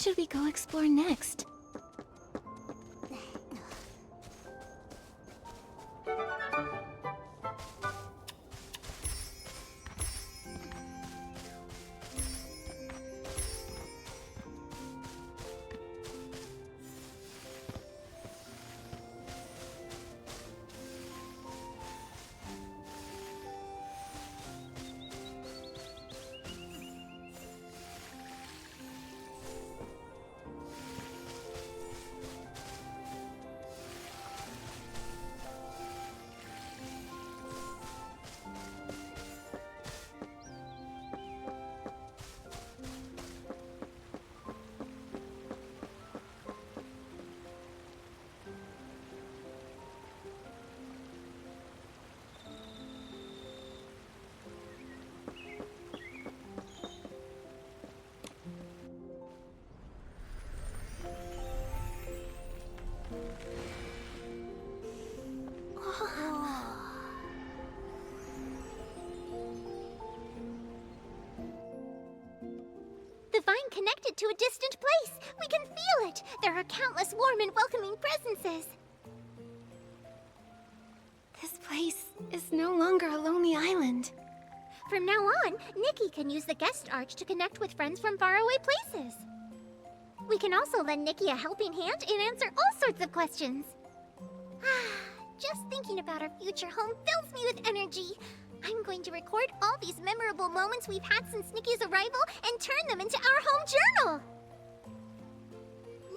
should we go explore next? The vine connected to a distant place. We can feel it. There are countless warm and welcoming presences. This place is no longer a lonely island. From now on, Nikki can use the guest arch to connect with friends from faraway places. We can also lend Nikki a helping hand and answer all sorts of questions. Just thinking about our future home fills me with energy. I'm going to record all these memorable moments we've had since Nikki's arrival and turn them into our home journal.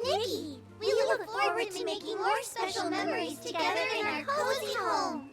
Nikki, we look forward to making more special memories together in our cozy home.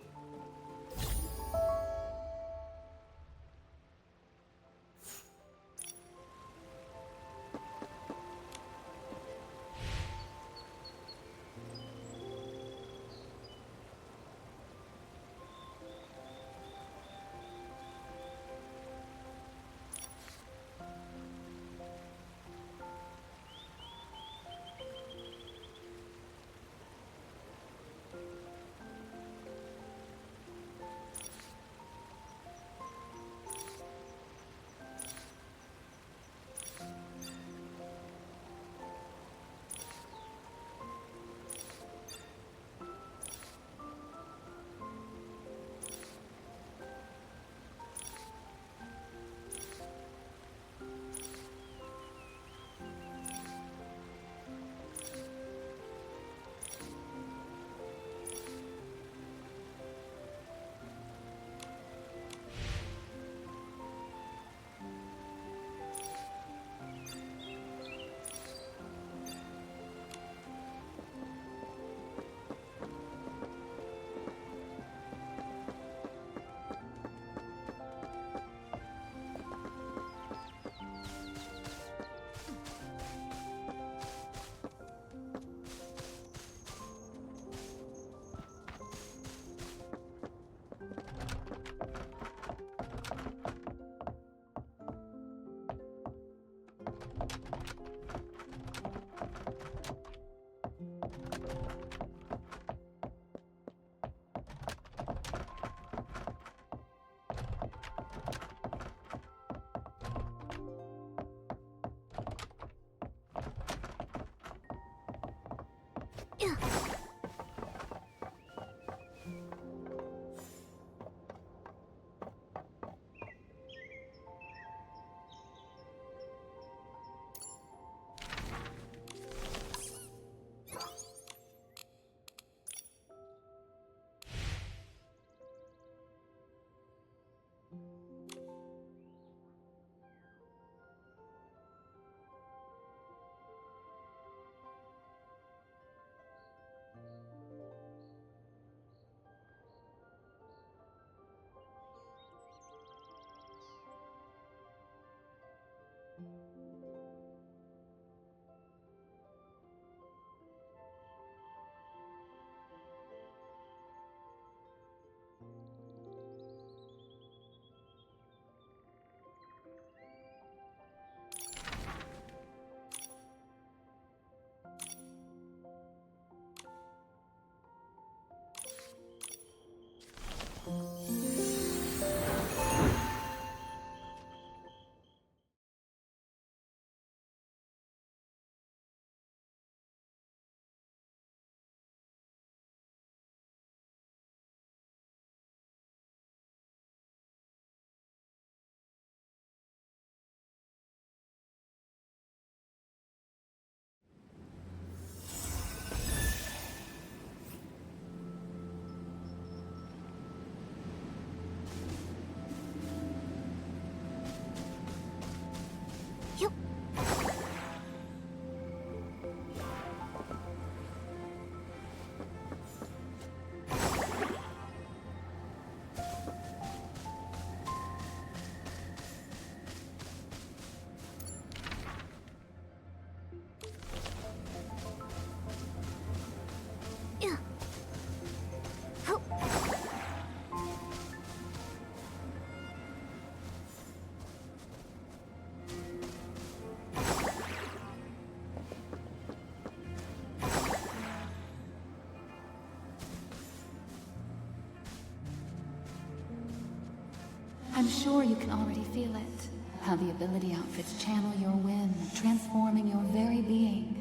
sure you can already feel it. How the ability outfits channel your whim, transforming your very being.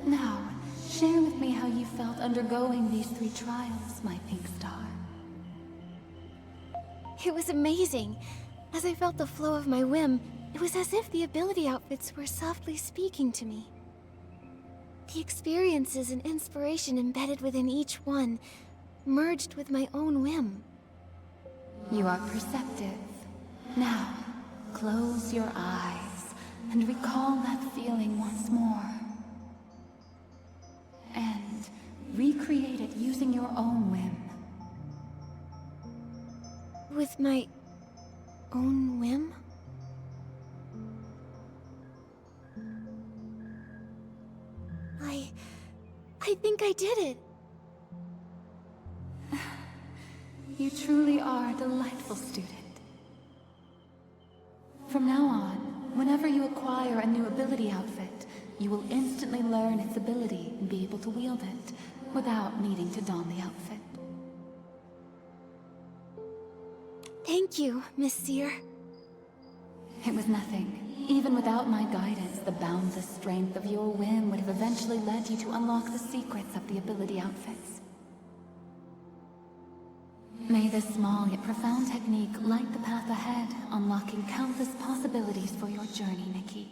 Now, share with me how you felt undergoing these 3 trials, my pink star. It was amazing. As I felt the flow of my whim, it was as if the ability outfits were softly speaking to me. The experiences and inspiration embedded within each one merged with my own whim. You are perceptive. Now, close your eyes and recall that feeling once more. And recreate it using your own whim. With my own whim? I think I did it. You truly are a delightful student. From now on, whenever you acquire a new ability outfit, you will instantly learn its ability and be able to wield it without needing to don the outfit. Thank you, Miss Seer. It was nothing. Even without my guidance, the boundless strength of your whim would have eventually led you to unlock the secrets of the ability outfits. May this small yet profound technique light the path ahead, unlocking countless possibilities for your journey, Nikki.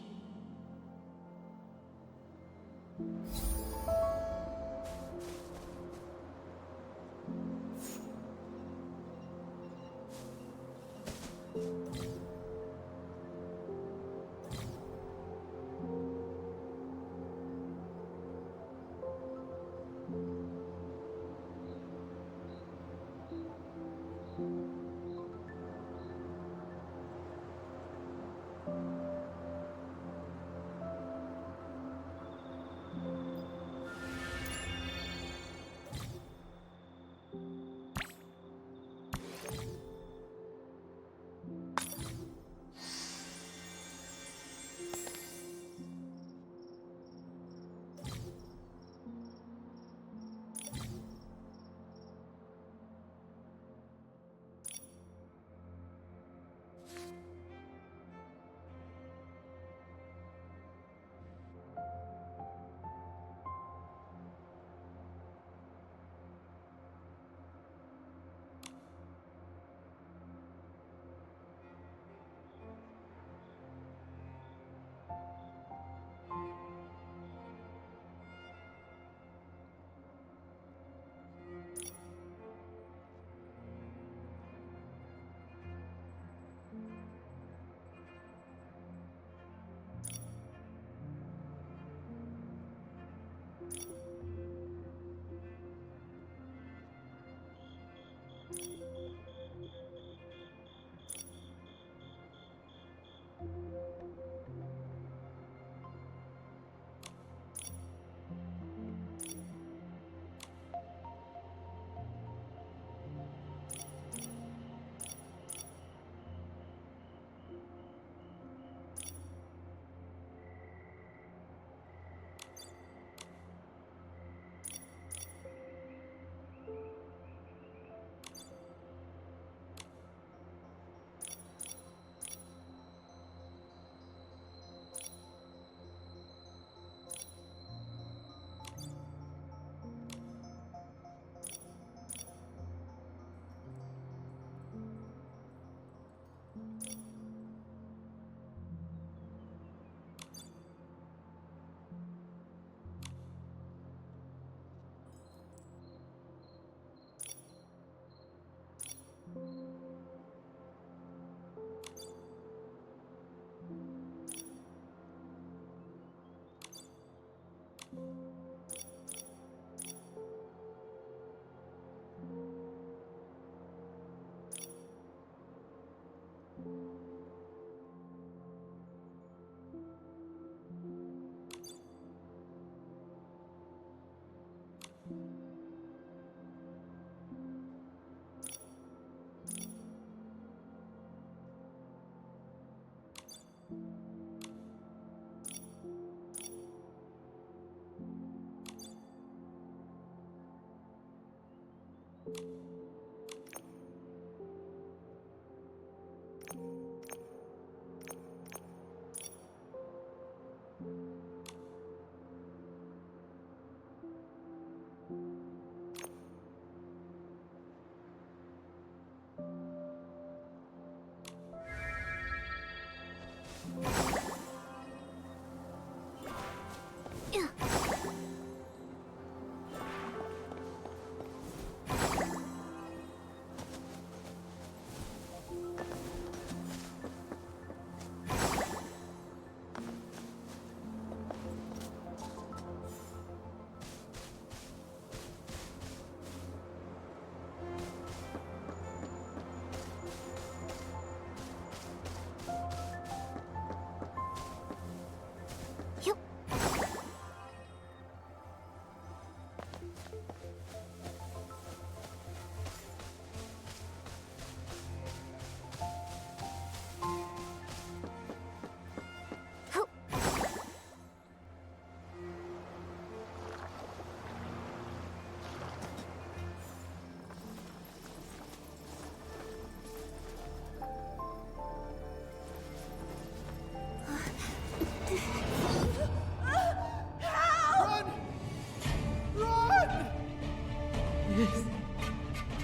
This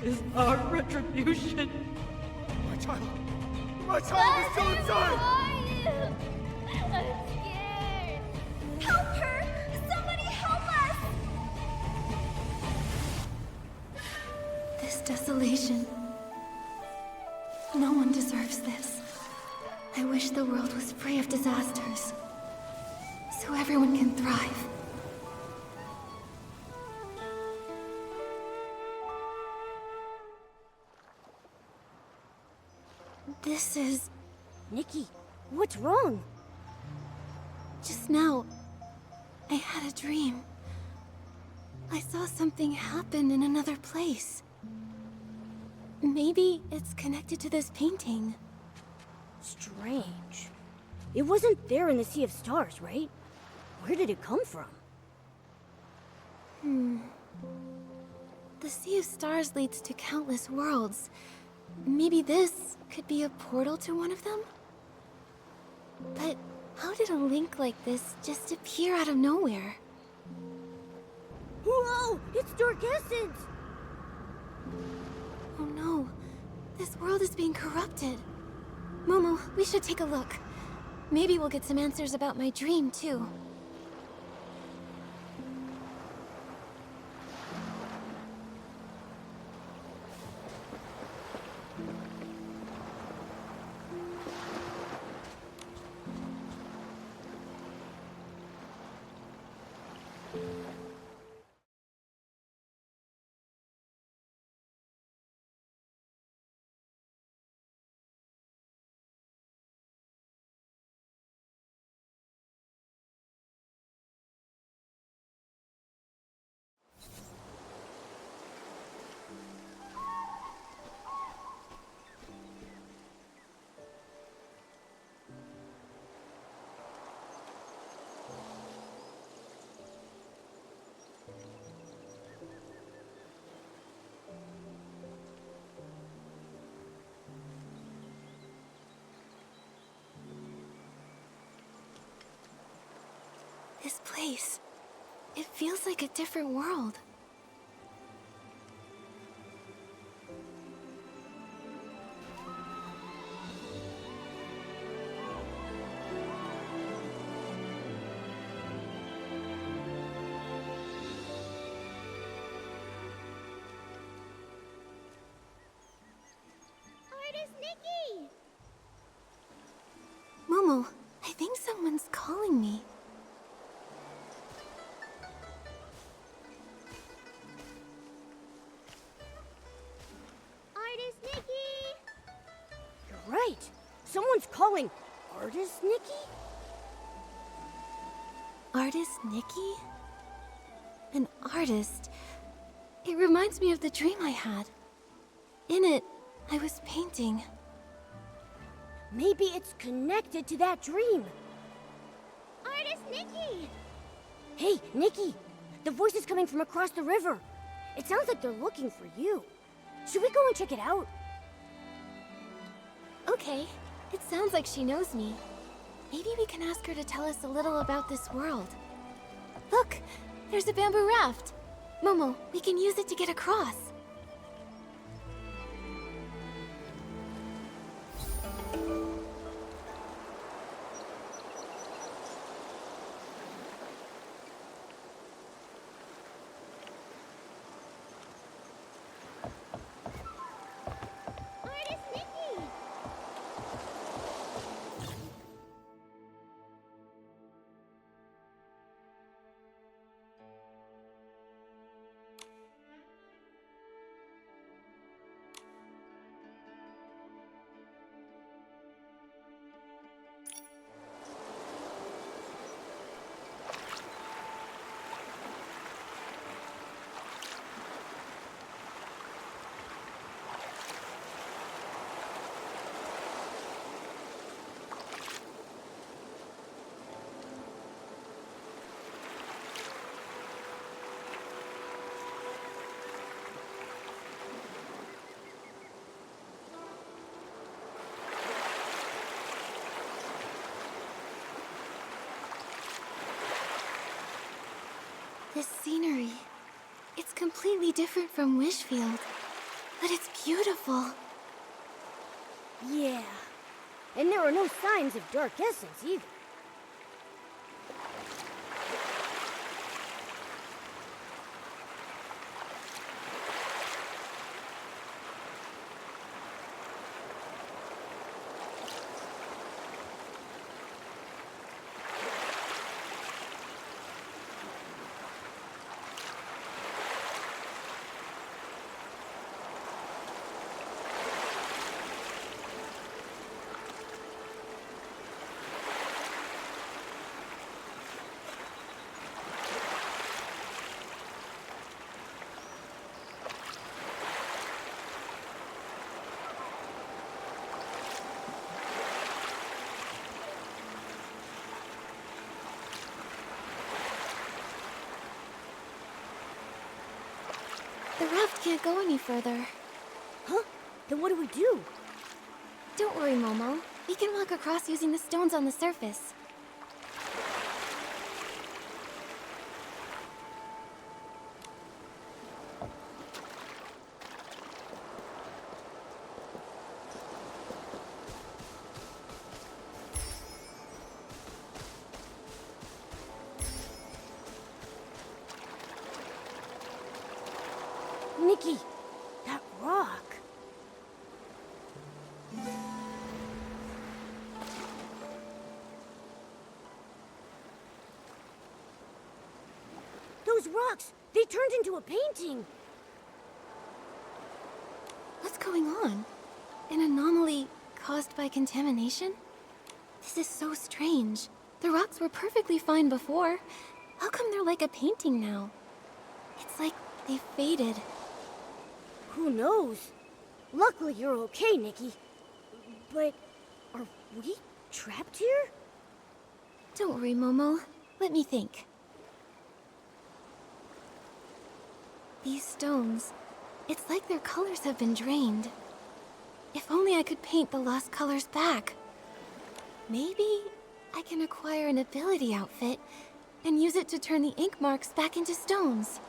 is our retribution. My child! My child is still inside! I'm scared! Help her! Somebody help us! This desolation. No one deserves this. I wish the world was free of disasters, so everyone can thrive. This is... Nikki, what's wrong? Just now, I had a dream. I saw something happen in another place. Maybe it's connected to this painting. Strange. It wasn't there in the Sea of Stars, right? Where did it come from? The Sea of Stars leads to countless worlds. Maybe this could be a portal to one of them? But how did a link like this just appear out of nowhere? Whoa! It's Dark Essence! Oh no, this world is being corrupted. Momo, we should take a look. Maybe we'll get some answers about my dream, too. This place, it feels like a different world. Artist Nikki! Momo, I think someone's calling me. Artist Nikki! You're right. Someone's calling Artist Nikki? Artist Nikki? An artist? It reminds me of the dream I had. In it, I was painting. Maybe it's connected to that dream. Artist Nikki! Hey, Nikki! The voice is coming from across the river. It sounds like they're looking for you. Should we go and check it out? Okay, it sounds like she knows me. Maybe we can ask her to tell us a little about this world. Look, there's a bamboo raft. Momo, we can use it to get across. This scenery, it's completely different from Wishfield, but it's beautiful. Yeah. And there are no signs of dark essence either. The raft can't go any further. Huh? Then what do we do? Don't worry, Momo. We can walk across using the stones on the surface. Nikki, that rock. Those rocks, they turned into a painting. What's going on? An anomaly caused by contamination? This is so strange. The rocks were perfectly fine before. How come they're like a painting now? It's like they faded. Who knows? Luckily you're okay, Nikki. But are we trapped here? Don't worry, Momo. Let me think. These stones, it's like their colors have been drained. If only I could paint the lost colors back. Maybe I can acquire an ability outfit and use it to turn the ink marks back into stones.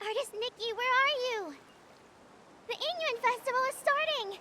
Artist Nikki, where are you? The Inyuan Festival is starting!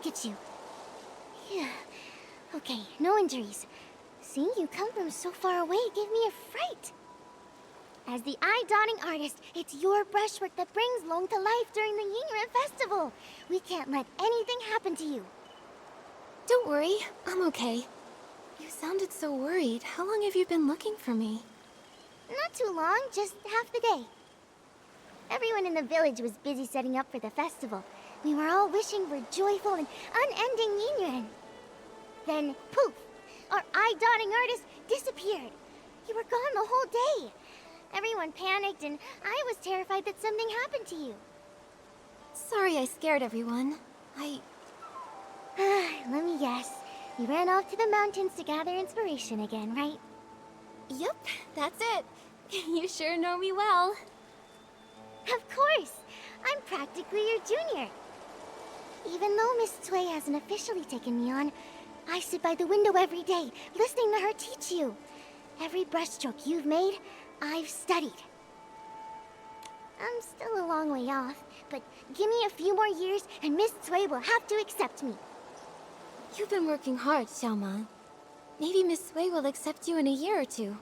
look at you. Yeah. Okay, no injuries. Seeing you come from so far away gave me a fright. As the eye-dotting artist, it's your brushwork that brings Long to life during the Yingren Festival. We can't let anything happen to you. Don't worry, I'm okay. You sounded so worried. How long have you been looking for me? Not too long, just half the day. Everyone in the village was busy setting up for the festival. We were all wishing for joyful and unending Yingren. Then, poof! Our eye-dotting artist disappeared. You were gone the whole day. Everyone panicked, and I was terrified that something happened to you. Sorry I scared everyone. Let me guess. You ran off to the mountains to gather inspiration again, right? Yep, that's it. You sure know me well. Of course! I'm practically your junior. Even though Miss Tsui hasn't officially taken me on, I sit by the window every day, listening to her teach you. Every brushstroke you've made, I've studied. I'm still a long way off, but give me a few more years and Miss Tsui will have to accept me. You've been working hard, Xiaoma. Maybe Miss Sui will accept you in a year or two.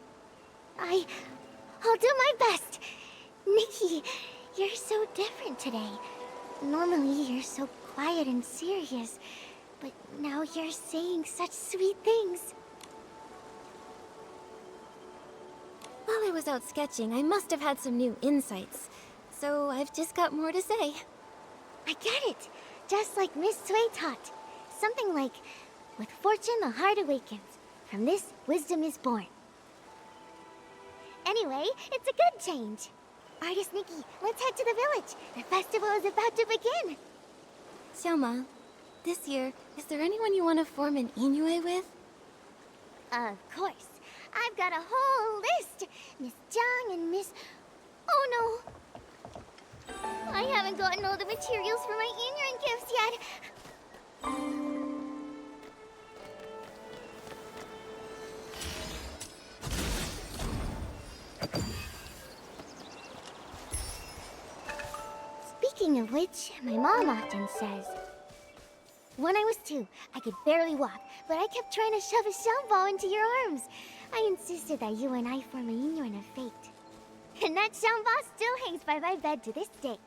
I'll do my best. Nikki, you're so different today. Normally you're so quiet and serious, but now you're saying such sweet things. While I was out sketching, I must have had some new insights. So I've just got more to say. I get it. Just like Miss Sui taught. Something like, with fortune the heart awakens. From this, wisdom is born. Anyway, it's a good change. Artist Nikki, let's head to the village. The festival is about to begin. Xiaoma, this year, is there anyone you want to form an Inoue with? Of course. I've got a whole list. Miss Jiang and Miss... Oh no! I haven't gotten all the materials for my Yingren gifts yet. Speaking of which, my mom often says... When I was 2, I could barely walk, but I kept trying to shove a shell ball into your arms. I insisted that you and I form a Yingren of fate. And that shell ball still hangs by my bed to this day.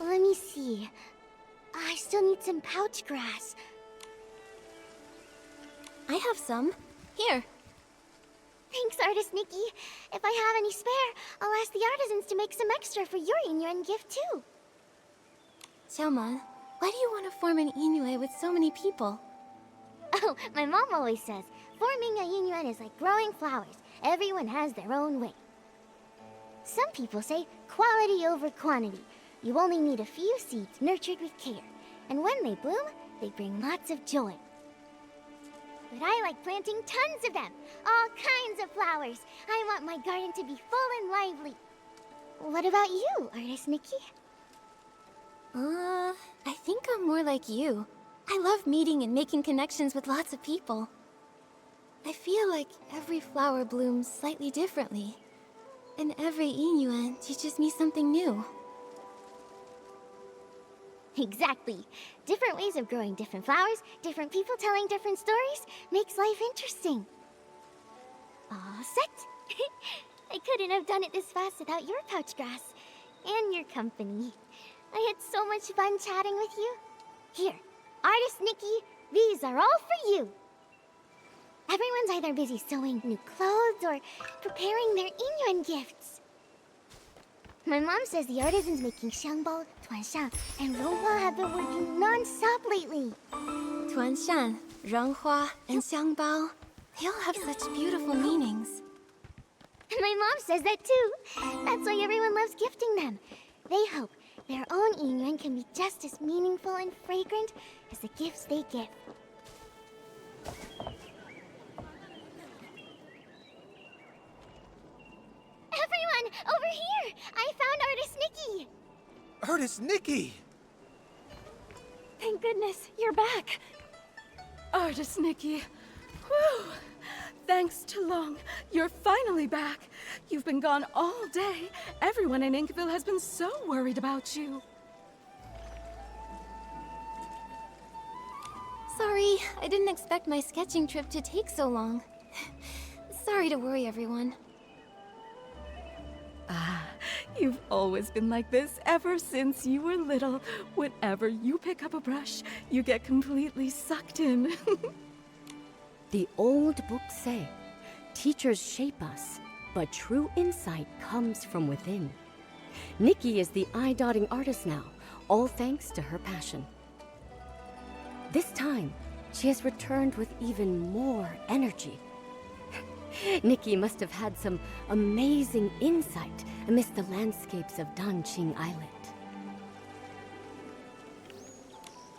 Let me see. I still need some pouch grass. I have some. Here. Thanks, Artist Nikki. If I have any spare, I'll ask the artisans to make some extra for your Yingren gift too. Xiaoma, why do you want to form an Inoue with so many people? Oh, my mom always says, forming a Yingren is like growing flowers. Everyone has their own way. Some people say quality over quantity. You only need a few seeds nurtured with care. And when they bloom, they bring lots of joy. But I like planting tons of them. All kinds of flowers. I want my garden to be full and lively. What about you, Artist Nikki? I think I'm more like you. I love meeting and making connections with lots of people. I feel like every flower blooms slightly differently. And every Inyuan teaches me something new. Exactly. Different ways of growing different flowers, different people telling different stories, makes life interesting. All set? I couldn't have done it this fast without your pouch grass. And your company. I had so much fun chatting with you. Here, Artist Nikki, these are all for you. Everyone's either busy sewing new clothes or preparing their Inyuan gifts. My mom says the artisans making xiangbao, tuanshan, and ronghua have been working non-stop lately. Tuanshan, renghua, and xiangbao, they all have such beautiful meanings. My mom says that too. That's why everyone loves gifting them. They hope their own Inyuan can be just as meaningful and fragrant as the gifts they give. Everyone, over here! I found Artist Nikki! Artist Nikki! Thank goodness, you're back. Artist Nikki. Whew. Thanks to Long, you're finally back. You've been gone all day. Everyone in Inkville has been so worried about you. Sorry, I didn't expect my sketching trip to take so long. Sorry to worry everyone. You've always been like this ever since you were little. Whenever you pick up a brush, you get completely sucked in. The old books say, teachers shape us, but true insight comes from within. Nikki is the eye-dotting artist now, all thanks to her passion. This time, she has returned with even more energy. Nikki must have had some amazing insight amidst the landscapes of Danqing Island.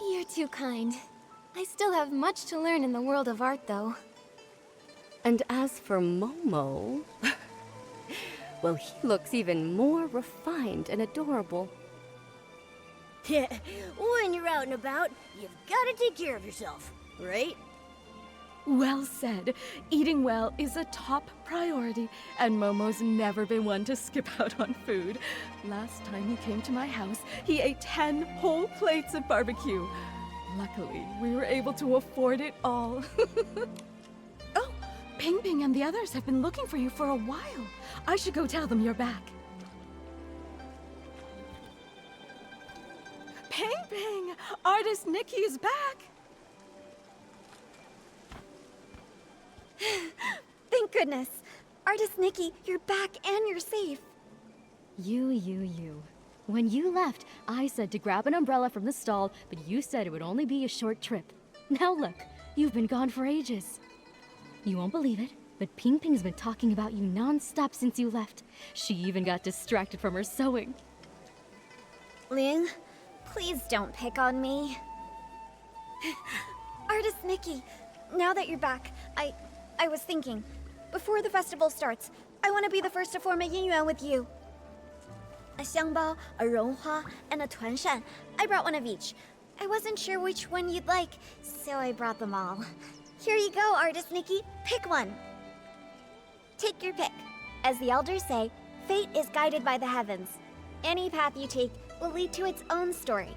You're too kind. I still have much to learn in the world of art, though. And as for Momo, well, he looks even more refined and adorable. Yeah, when you're out and about, you've got to take care of yourself, right? Well said. Eating well is a top priority, and Momo's never been one to skip out on food. Last time he came to my house, he ate 10 whole plates of barbecue. Luckily, we were able to afford it all. Oh, Ping Ping and the others have been looking for you for a while. I should go tell them you're back. Ping Ping! Artist Nikki is back! Thank goodness. Artist Nikki, you're back and you're safe. You. When you left, I said to grab an umbrella from the stall, but you said it would only be a short trip. Now look, you've been gone for ages. You won't believe it, but Ping Ping's been talking about you non-stop since you left. She even got distracted from her sewing. Ling, please don't pick on me. Artist Nikki, now that you're back, I was thinking, before the festival starts, I want to be the first to form a Yinyuan with you. A xiangbao, a ronghua, and a tuanshan. I brought one of each. I wasn't sure which one you'd like, so I brought them all. Here you go, Artist Nikki. Pick one. Take your pick. As the elders say, fate is guided by the heavens. Any path you take will lead to its own story.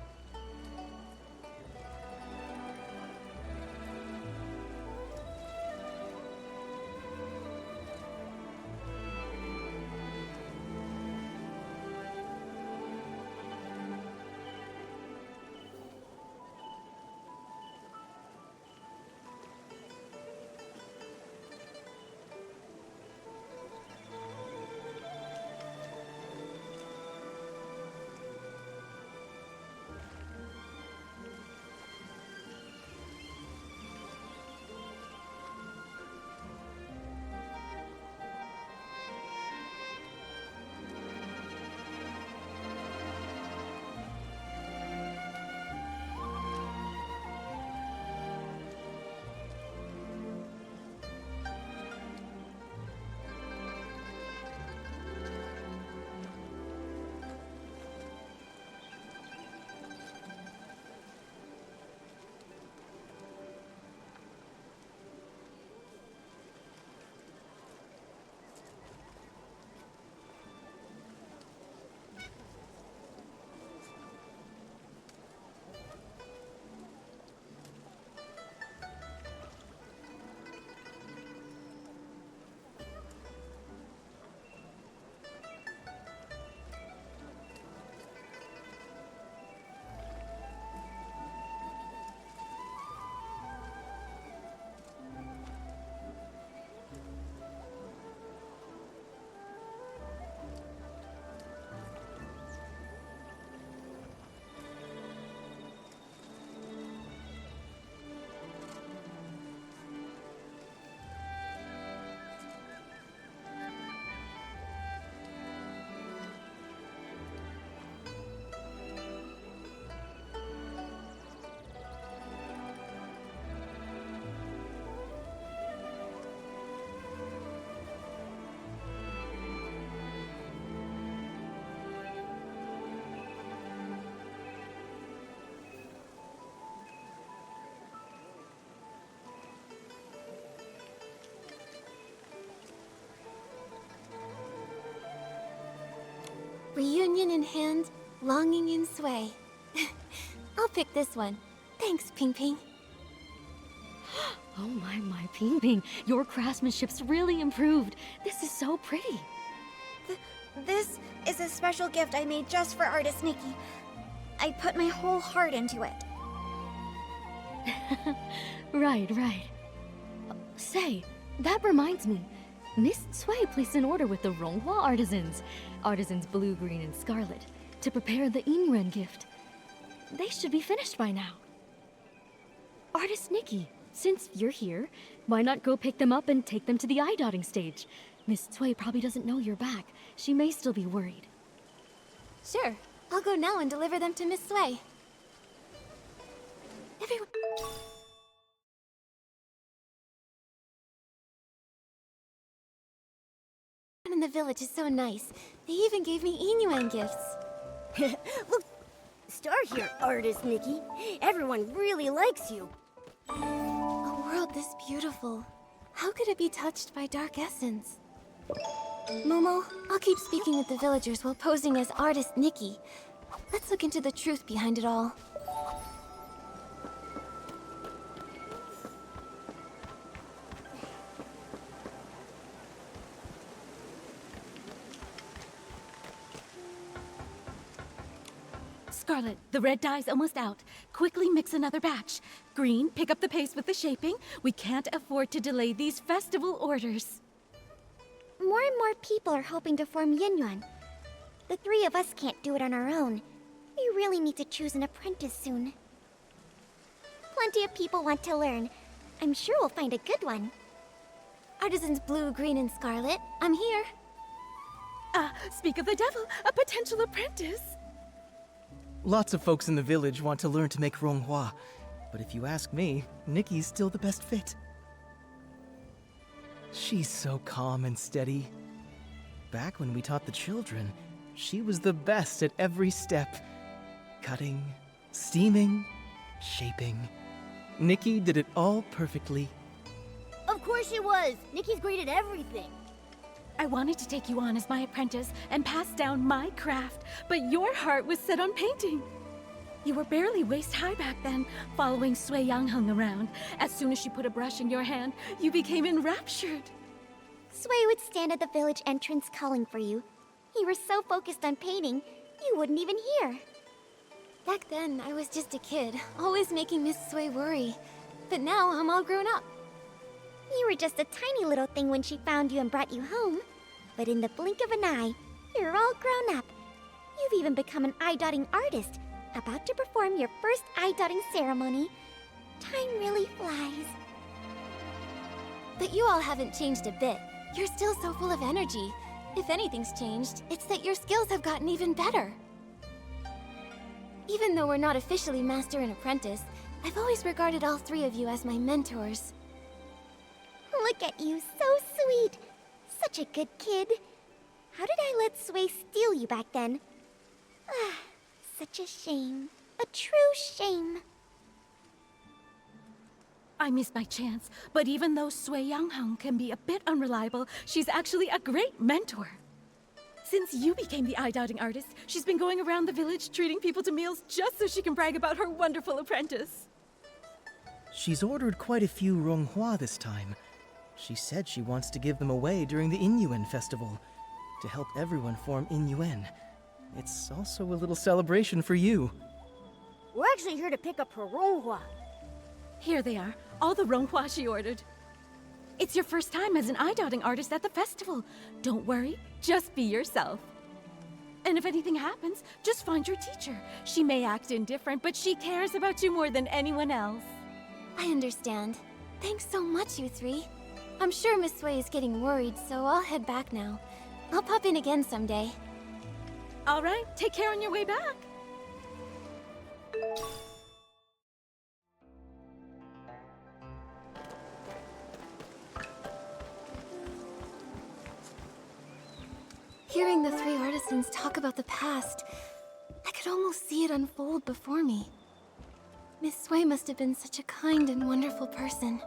Reunion in hand, longing in sway. I'll pick this one. Thanks, Ping Ping. Oh my, Ping Ping, your craftsmanship's really improved. This is so pretty. This is a special gift I made just for artist Nikki. I put my whole heart into it. Right. Say, that reminds me. Miss Cui placed an order with the Ronghua artisans blue, green, and scarlet, to prepare the Yingyuan gift. They should be finished by now. Artist Nikki, since you're here, why not go pick them up and take them to the eye-dotting stage? Miss Cui probably doesn't know you're back. She may still be worried. Sure, I'll go now and deliver them to Miss Sway. Everyone... in the village is so nice. They even gave me Yingyuan gifts. Look, star here, artist Nikki. Everyone really likes you. A world this beautiful. How could it be touched by dark essence? Momo, I'll keep speaking with the villagers while posing as artist Nikki. Let's look into the truth behind it all. Scarlet, the red dye's almost out. Quickly mix another batch. Green, pick up the pace with the shaping. We can't afford to delay these festival orders. More and more people are hoping to form Yingyuan. The three of us can't do it on our own. We really need to choose an apprentice soon. Plenty of people want to learn. I'm sure we'll find a good one. Artisans blue, green, and scarlet, I'm here. Speak of the devil, a potential apprentice. Lots of folks in the village want to learn to make Ronghua, but if you ask me, Nikki's still the best fit. She's so calm and steady. Back when we taught the children, she was the best at every step. Cutting, steaming, shaping. Nikki did it all perfectly. Of course she was. Nikki's great at everything. I wanted to take you on as my apprentice and pass down my craft, but your heart was set on painting. You were barely waist-high back then, following Sui Yangheng around. As soon as she put a brush in your hand, you became enraptured. Sui would stand at the village entrance calling for you. You were so focused on painting, you wouldn't even hear. Back then, I was just a kid, always making Miss Sway worry. But now, I'm all grown up. You were just a tiny little thing when she found you and brought you home. But in the blink of an eye, you're all grown up. You've even become an eye-dotting artist, about to perform your first eye-dotting ceremony. Time really flies. But you all haven't changed a bit. You're still so full of energy. If anything's changed, it's that your skills have gotten even better. Even though we're not officially master and apprentice, I've always regarded all three of you as my mentors. Look at you, so sweet. Such a good kid. How did I let Sui steal you back then? Ah, such a shame. A true shame. I missed my chance, but even though Sui Yangheng can be a bit unreliable, she's actually a great mentor. Since you became the eye-dotting artist, she's been going around the village treating people to meals just so she can brag about her wonderful apprentice. She's ordered quite a few Ronghua this time. She said she wants to give them away during the Yingyuan festival, to help everyone form Yingyuan. It's also a little celebration for you. We're actually here to pick up her Ronghua. Here they are, all the Ronghua she ordered. It's your first time as an eye-dotting artist at the festival. Don't worry, just be yourself. And if anything happens, just find your teacher. She may act indifferent, but she cares about you more than anyone else. I understand. Thanks so much, you three. I'm sure Miss Sway is getting worried, so I'll head back now. I'll pop in again someday. All right, take care on your way back. Hearing the three artisans talk about the past, I could almost see it unfold before me. Miss Sway must have been such a kind and wonderful person.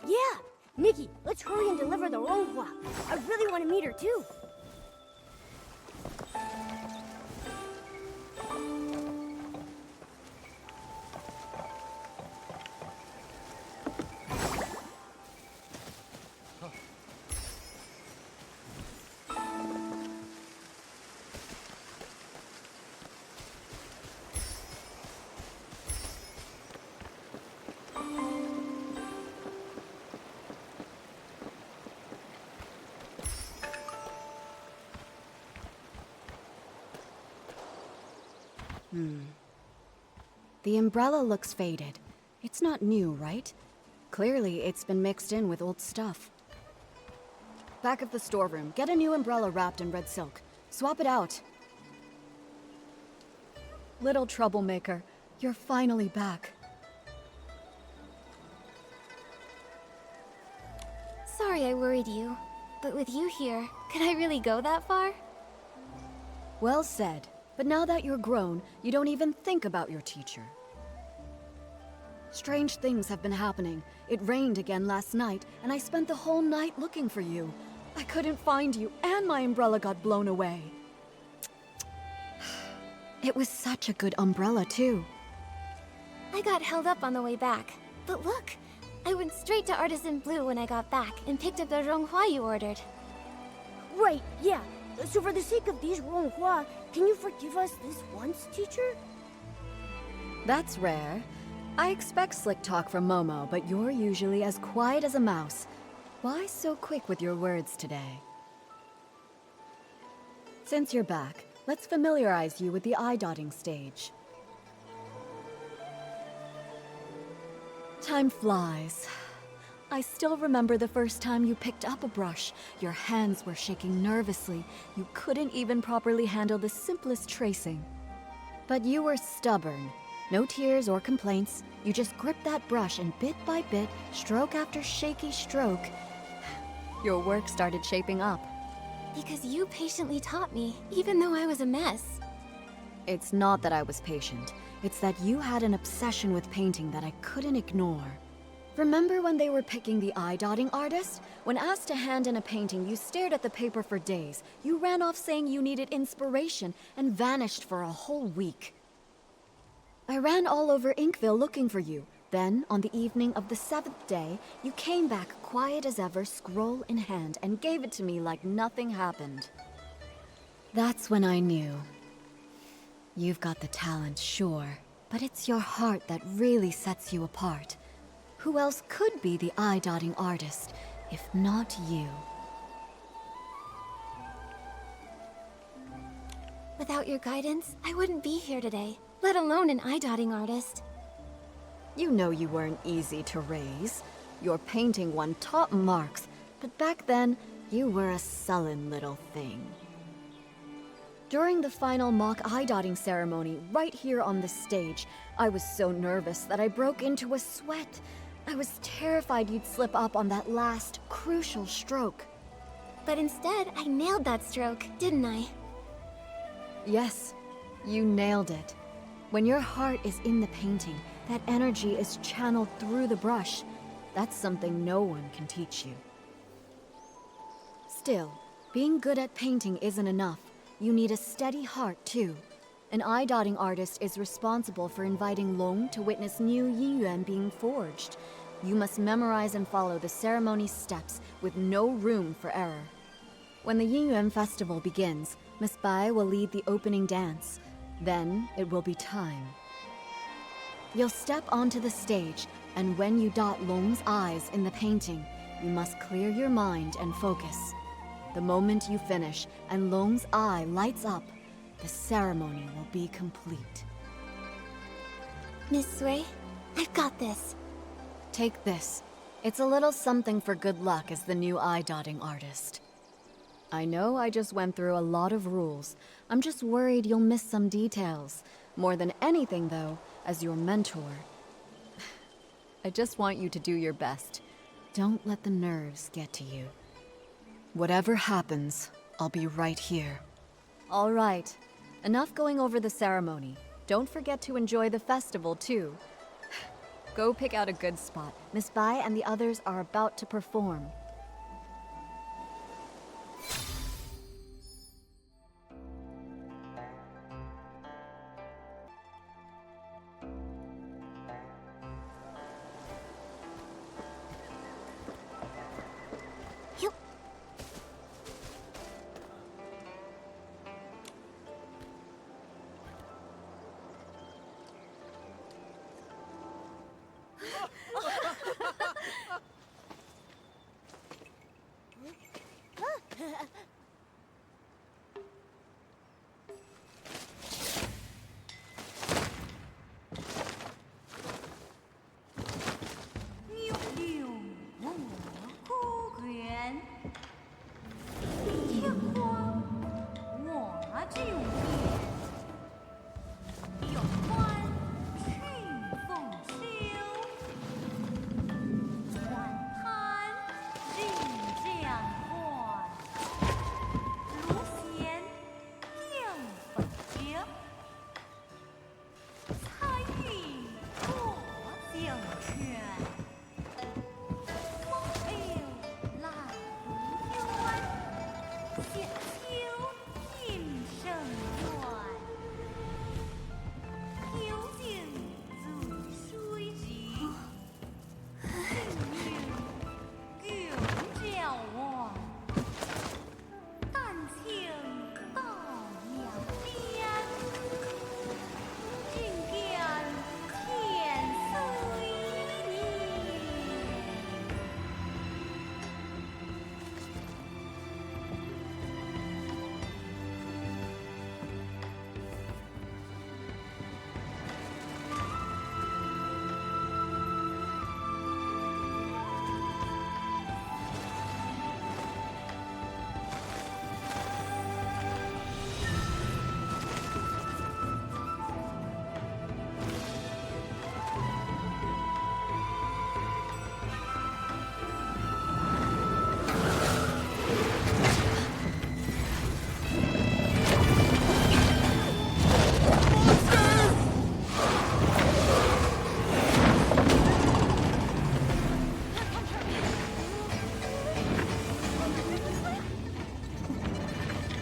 Yeah! Nikki, let's hurry and deliver the Ronghua. I really want to meet her too. The umbrella looks faded. It's not new, right? Clearly, it's been mixed in with old stuff. Back of the storeroom, get a new umbrella wrapped in red silk. Swap it out. Little troublemaker, you're finally back. Sorry I worried you, but with you here, could I really go that far? Well said. But now that you're grown, you don't even think about your teacher. Strange things have been happening. It rained again last night, and I spent the whole night looking for you. I couldn't find you, and my umbrella got blown away. It was such a good umbrella, too. I got held up on the way back. But look, I went straight to Artisan Blue when I got back and picked up the Ronghua you ordered. Right, yeah. So for the sake of these Ronghua, can you forgive us this once, teacher? That's rare. I expect slick talk from Momo, but you're usually as quiet as a mouse. Why so quick with your words today? Since you're back, let's familiarize you with the eye-dotting stage. Time flies. I still remember the first time you picked up a brush. Your hands were shaking nervously. You couldn't even properly handle the simplest tracing. But you were stubborn. No tears or complaints. You just gripped that brush and bit by bit, stroke after shaky stroke, your work started shaping up. Because you patiently taught me, even though I was a mess. It's not that I was patient. It's that you had an obsession with painting that I couldn't ignore. Remember when they were picking the eye-dotting artist? When asked to hand in a painting, you stared at the paper for days. You ran off saying you needed inspiration and vanished for a whole week. I ran all over Inkville looking for you. Then, on the evening of the 7th day, you came back quiet as ever, scroll in hand, and gave it to me like nothing happened. That's when I knew. You've got the talent, sure, but it's your heart that really sets you apart. Who else could be the eye-dotting artist, if not you? Without your guidance, I wouldn't be here today, let alone an eye-dotting artist. You know you weren't easy to raise. Your painting won top marks, but back then, you were a sullen little thing. During the final mock eye-dotting ceremony, right here on the stage, I was so nervous that I broke into a sweat. I was terrified you'd slip up on that last, crucial stroke. But instead, I nailed that stroke, didn't I? Yes, you nailed it. When your heart is in the painting, that energy is channeled through the brush. That's something no one can teach you. Still, being good at painting isn't enough. You need a steady heart, too. An eye-dotting artist is responsible for inviting Long to witness new Yinyuan being forged. You must memorize and follow the ceremony's steps with no room for error. When the Yinyuan festival begins, Miss Bai will lead the opening dance. Then it will be time. You'll step onto the stage, and when you dot Long's eyes in the painting, you must clear your mind and focus. The moment you finish and Long's eye lights up, the ceremony will be complete. Miss Sui, I've got this. Take this. It's a little something for good luck as the new eye-dotting artist. I know I just went through a lot of rules. I'm just worried you'll miss some details. More than anything, though, as your mentor, I just want you to do your best. Don't let the nerves get to you. Whatever happens, I'll be right here. All right. Enough going over the ceremony. Don't forget to enjoy the festival, too. Go pick out a good spot. Miss Bai and the others are about to perform.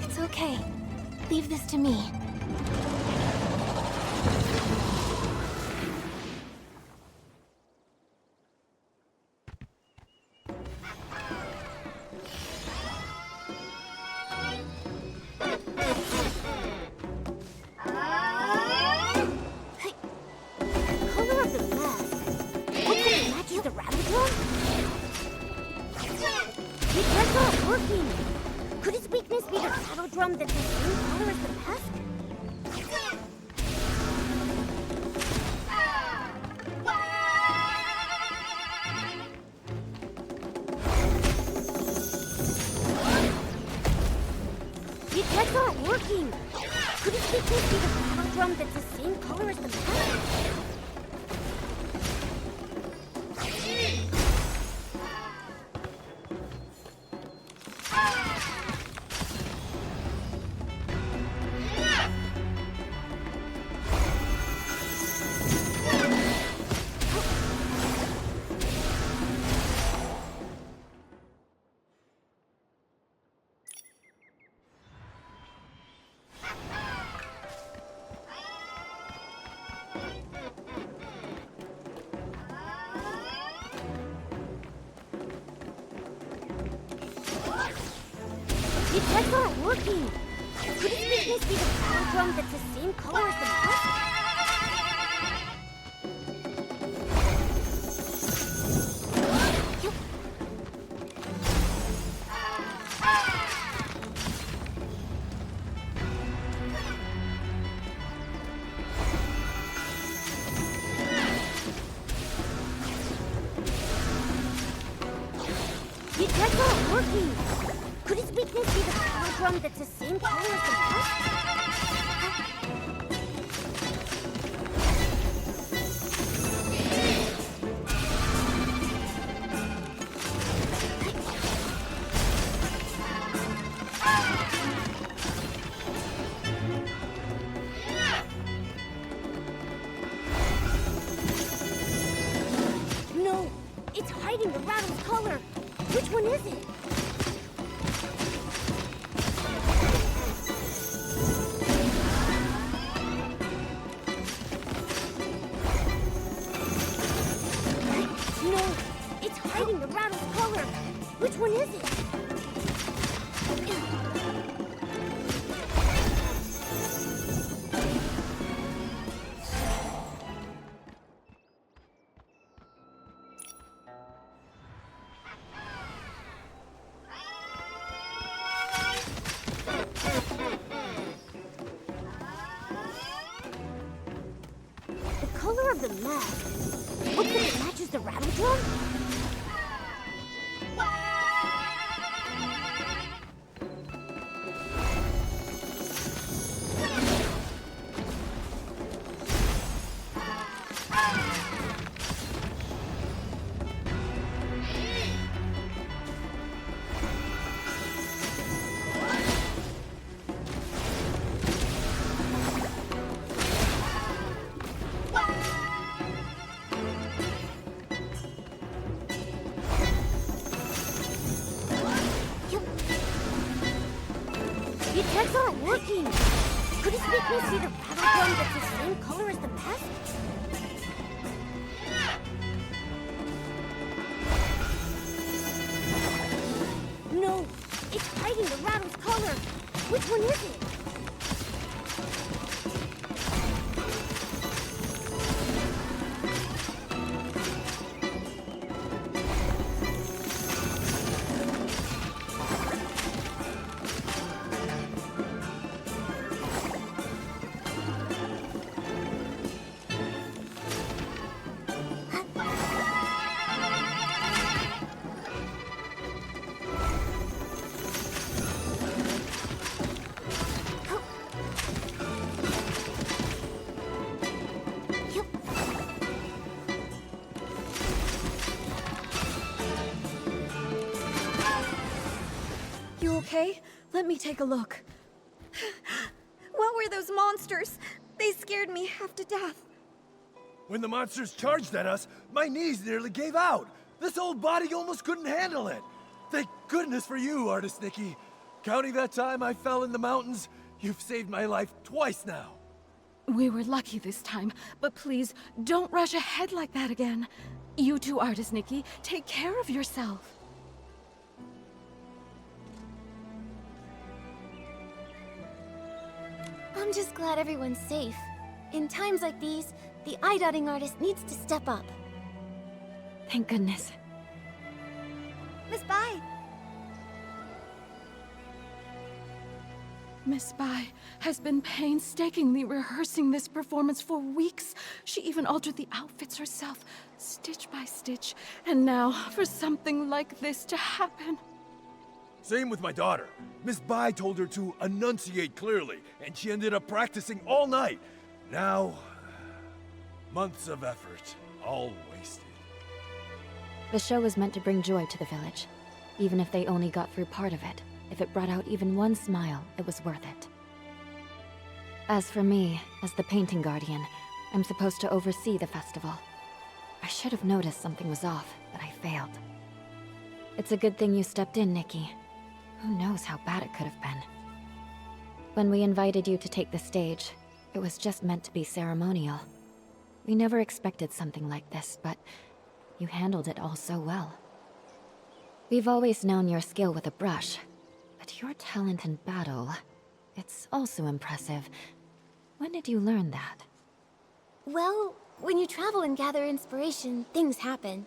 It's okay. Leave this to me. Color of the mask. Hopefully it matches the rattle drum? That's not working. Could its weakness be the rattle drum that's the same color as the mask? That's not working. Could its weakness be the rattle drum that's the same color as the mask? That's not working. Could its weakness be the rattle drum that's the same color as the mask? That's not working. Could its weakness be the rattle drum that's the same color as the mask? No, it's hiding the rattle's color. Which one is it? No, it's hiding the rattle's color. Which one is it? The color of the mask. Hopefully it matches the rattle drum? The attacks aren't working! Could it make me see the battle drum that's the same color as the past? No! It's hiding the rattle's color! Which one is it? You okay? Let me take a look. What were those monsters? They scared me half to death. When the monsters charged at us, my knees nearly gave out. This old body almost couldn't handle it. Thank goodness for you, Artist Nikki. Counting that time I fell in the mountains, you've saved my life twice now. We were lucky this time, but please, don't rush ahead like that again. You too, Artist Nikki. Take care of yourself. I'm just glad everyone's safe. In times like these, the eye-dotting artist needs to step up. Thank goodness. Miss Bai! Miss Bai has been painstakingly rehearsing this performance for weeks. She even altered the outfits herself, stitch by stitch. And now, for something like this to happen. Same with my daughter. Miss Bai told her to enunciate clearly, and she ended up practicing all night. Now, months of effort, all wasted. The show was meant to bring joy to the village. Even if they only got through part of it, if it brought out even one smile, it was worth it. As for me, as the painting guardian, I'm supposed to oversee the festival. I should have noticed something was off, but I failed. It's a good thing you stepped in, Nikki. Who knows how bad it could have been. When we invited you to take the stage, it was just meant to be ceremonial. We never expected something like this, but you handled it all so well. We've always known your skill with a brush, but your talent in battle, it's also impressive. When did you learn that? Well, when you travel and gather inspiration, things happen.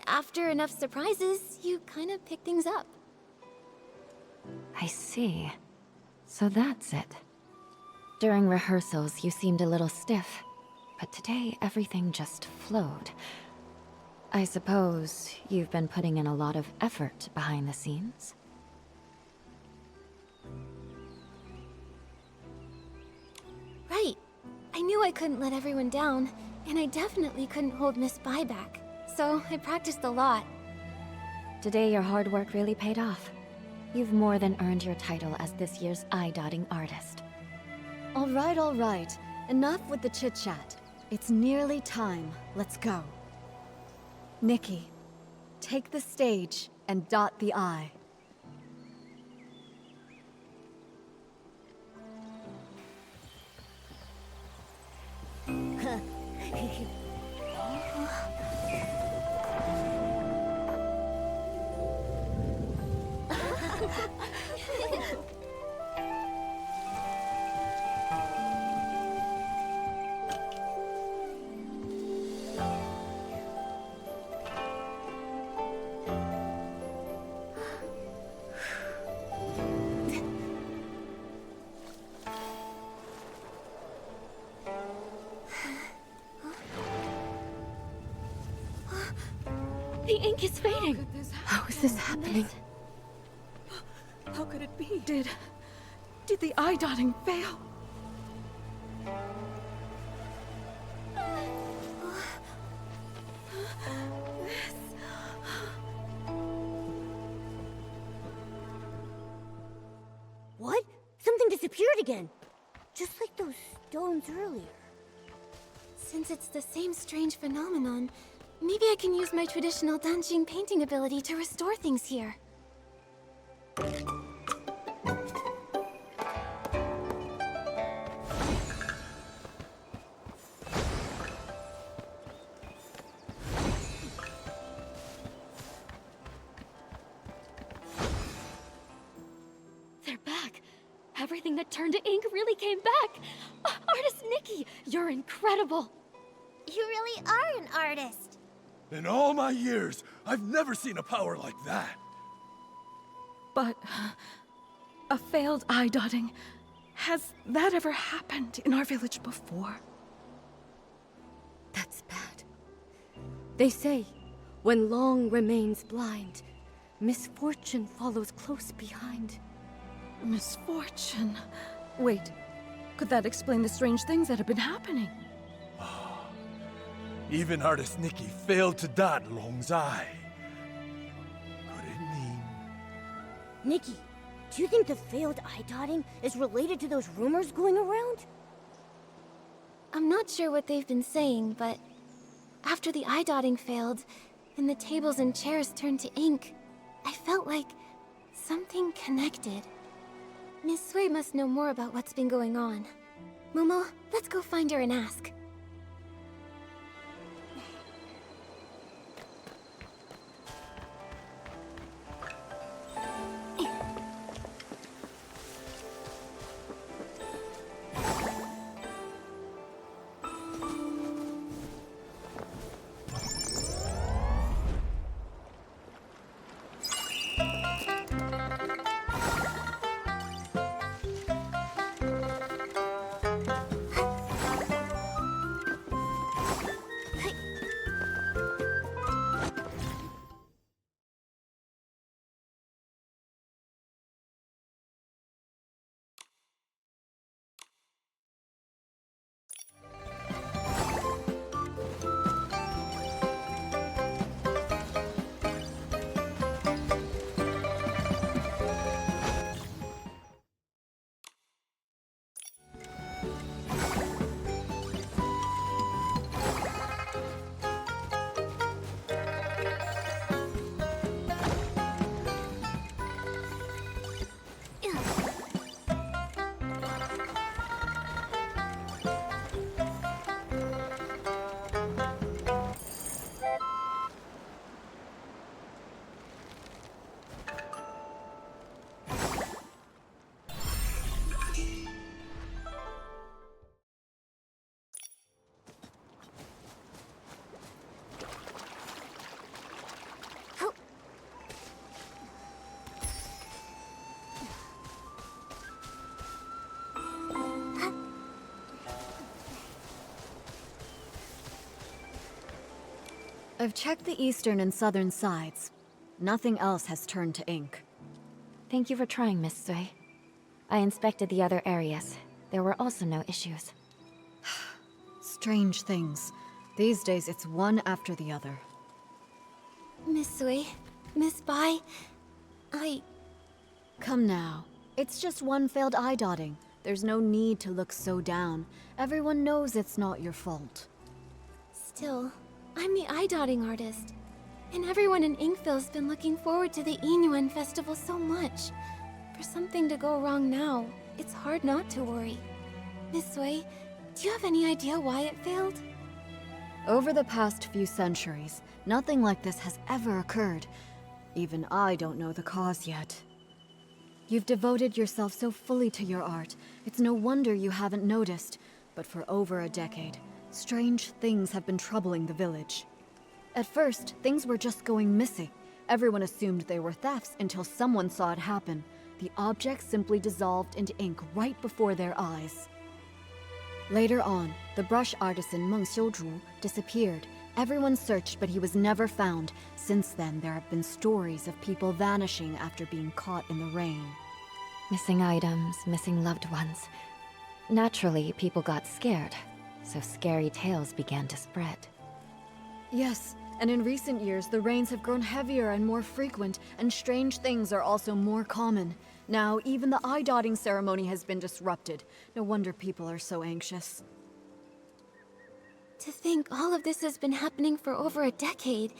After enough surprises, you kind of pick things up. I see. So that's it. During rehearsals, you seemed a little stiff, but today everything just flowed. I suppose you've been putting in a lot of effort behind the scenes? Right. I knew I couldn't let everyone down, and I definitely couldn't hold Miss Bai back. So I practiced a lot. Today your hard work really paid off. You've more than earned your title as this year's eye-dotting artist. All right. Enough with the chit-chat. It's nearly time. Let's go. Nikki, take the stage and dot the I. The ink is fading! How is this happening? How could it be? Did the eye-dotting fail? What? Something disappeared again. Just like those stones earlier. Since it's the same strange phenomenon, maybe I can use my traditional Danjing painting ability to restore things here. Everything that turned to ink really came back! Artist Nikki, you're incredible! You really are an artist. In all my years, I've never seen a power like that. But a failed eye dotting. Has that ever happened in our village before? That's bad. They say, when Long remains blind, misfortune follows close behind. Misfortune? Wait, could that explain the strange things that have been happening? Even artist Nikki failed to dot Long's eye. Could it mean... Nikki, do you think the failed eye dotting is related to those rumors going around? I'm not sure what they've been saying, but after the eye dotting failed, and the tables and chairs turned to ink, I felt like something connected. Miss Sui must know more about what's been going on. Momo, let's go find her and ask. I've checked the eastern and southern sides. Nothing else has turned to ink. Thank you for trying, Miss Sui. I inspected the other areas. There were also no issues. Strange things. These days it's one after the other. Miss Sui, Miss Bai, Come now. It's just one failed eye dotting. There's no need to look so down. Everyone knows it's not your fault. Still, I'm the eye dotting artist. And everyone in Inkville's been looking forward to the Inyuan festival so much. For something to go wrong now, it's hard not to worry. Miss Sui, do you have any idea why it failed? Over the past few centuries, nothing like this has ever occurred. Even I don't know the cause yet. You've devoted yourself so fully to your art, it's no wonder you haven't noticed. But for over a decade, strange things have been troubling the village. At first, things were just going missing. Everyone assumed they were thefts until someone saw it happen. The objects simply dissolved into ink right before their eyes. Later on, the brush artisan Meng Xiuzhu disappeared. Everyone searched, but he was never found. Since then, there have been stories of people vanishing after being caught in the rain. Missing items, missing loved ones. Naturally, people got scared, so scary tales began to spread. Yes, and in recent years, the rains have grown heavier and more frequent, and strange things are also more common. Now, even the eye-dotting ceremony has been disrupted. No wonder people are so anxious. To think all of this has been happening for over a decade,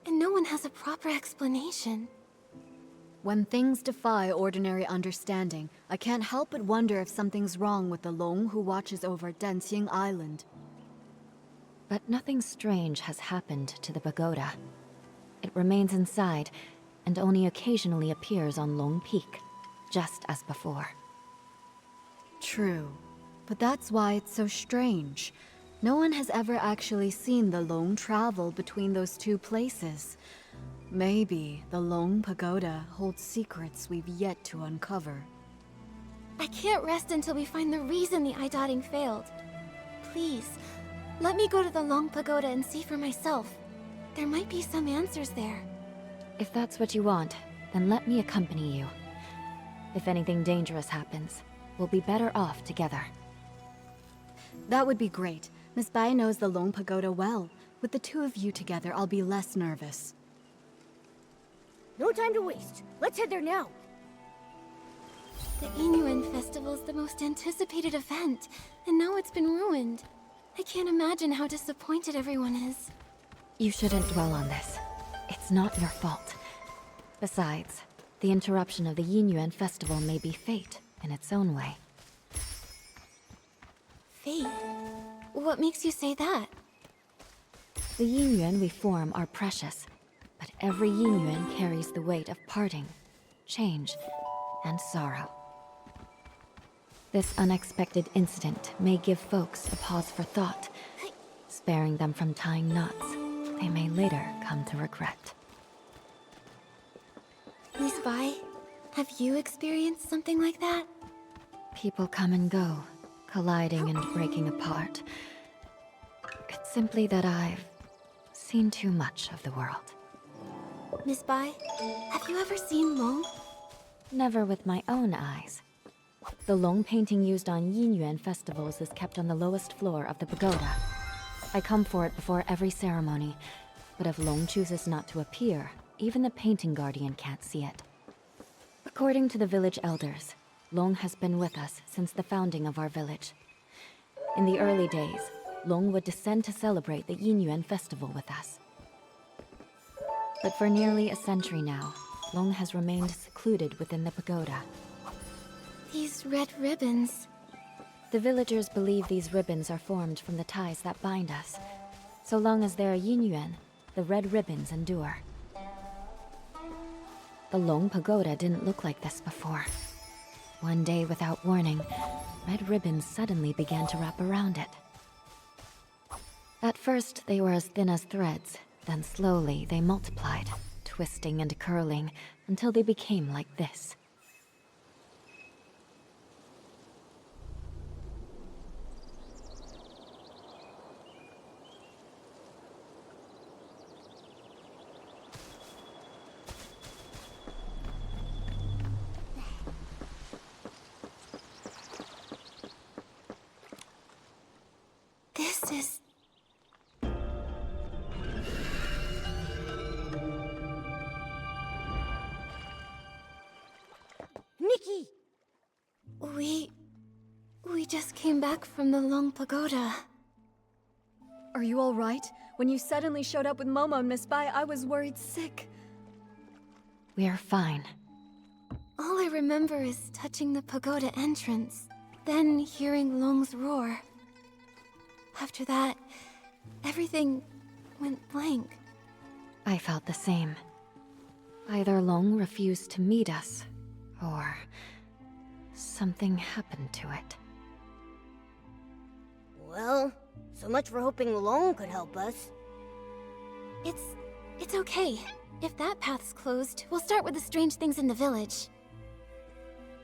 and no one has a proper explanation. When things defy ordinary understanding, I can't help but wonder if something's wrong with the Long who watches over Danxing Island. But nothing strange has happened to the pagoda. It remains inside, and only occasionally appears on Long Peak, just as before. True. But that's why it's so strange. No one has ever actually seen the Long travel between those two places. Maybe the Long Pagoda holds secrets we've yet to uncover. I can't rest until we find the reason the eye-dotting failed. Please, let me go to the Long Pagoda and see for myself. There might be some answers there. If that's what you want, then let me accompany you. If anything dangerous happens, we'll be better off together. That would be great. Miss Bai knows the Long Pagoda well. With the two of you together, I'll be less nervous. No time to waste. Let's head there now. The Inuan Festival is the most anticipated event, and now it's been ruined. I can't imagine how disappointed everyone is. You shouldn't dwell on this. It's not your fault. Besides, the interruption of the Yinyuan festival may be fate in its own way. Fate? What makes you say that? The Yinyuan we form are precious, but every Yinyuan carries the weight of parting, change, and sorrow. This unexpected incident may give folks a pause for thought, sparing them from tying knots they may later come to regret. Miss Bai, have you experienced something like that? People come and go, colliding and breaking apart. It's simply that I've seen too much of the world. Miss Bai, have you ever seen Long? Never with my own eyes. The Long painting used on Yinyuan festivals is kept on the lowest floor of the pagoda. I come for it before every ceremony, but if Long chooses not to appear, even the painting guardian can't see it. According to the village elders, Long has been with us since the founding of our village. In the early days, Long would descend to celebrate the Yinyuan festival with us. But for nearly a century now, Long has remained secluded within the pagoda. These red ribbons. The villagers believe these ribbons are formed from the ties that bind us. So long as there are Yinyuan, the red ribbons endure. The Long Pagoda didn't look like this before. One day, without warning, red ribbons suddenly began to wrap around it. At first, they were as thin as threads, then slowly they multiplied, twisting and curling until they became like this. This is... Nikki! We just came back from the Long Pagoda. Are you all right? When you suddenly showed up with Momo and Miss Bai, I was worried sick. We're fine. All I remember is touching the pagoda entrance, then hearing Long's roar. After that, everything went blank. I felt the same. Either Long refused to meet us, or something happened to it. Well, so much for hoping Long could help us. It's okay. If that path's closed, we'll start with the strange things in the village.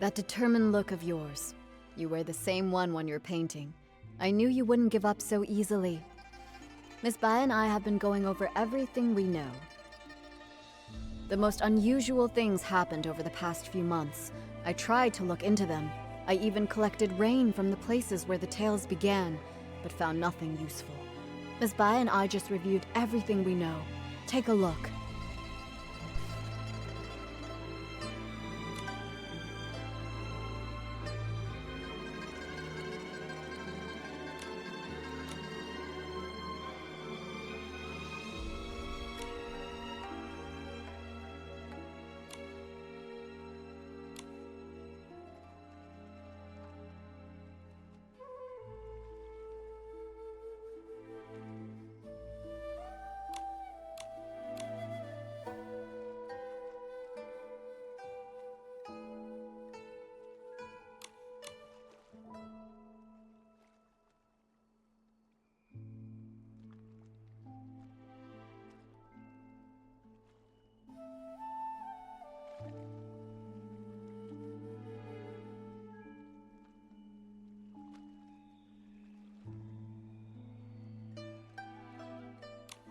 That determined look of yours. You wear the same one when you're painting. I knew you wouldn't give up so easily. Miss Bai and I have been going over everything we know. The most unusual things happened over the past few months. I tried to look into them. I even collected rain from the places where the tales began, but found nothing useful. Miss Bai and I just reviewed everything we know. Take a look.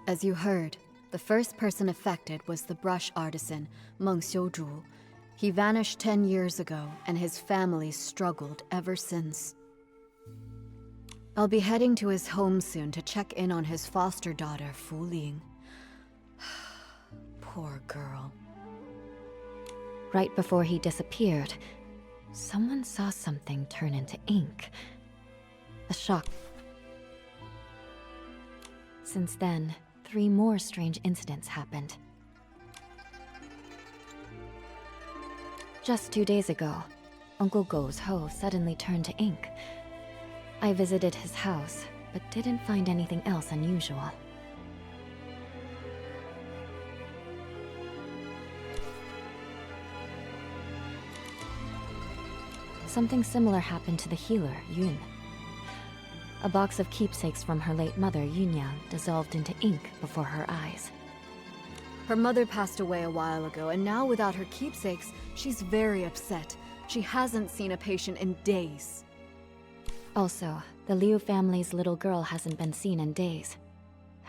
As you heard, the first person affected was the brush artisan, Meng Xiuzhu. He vanished 10 years ago, and his family struggled ever since. I'll be heading to his home soon to check in on his foster daughter, Fu Ling. Poor girl. Right before he disappeared, someone saw something turn into ink. A shock. Since then, 3 more strange incidents happened. Just 2 days ago, Uncle Go's hoe suddenly turned to ink. I visited his house, but didn't find anything else unusual. Something similar happened to the healer, Yun. A box of keepsakes from her late mother, Yunyang, dissolved into ink before her eyes. Her mother passed away a while ago, and now without her keepsakes, she's very upset. She hasn't seen a patient in days. Also, the Liu family's little girl hasn't been seen in days.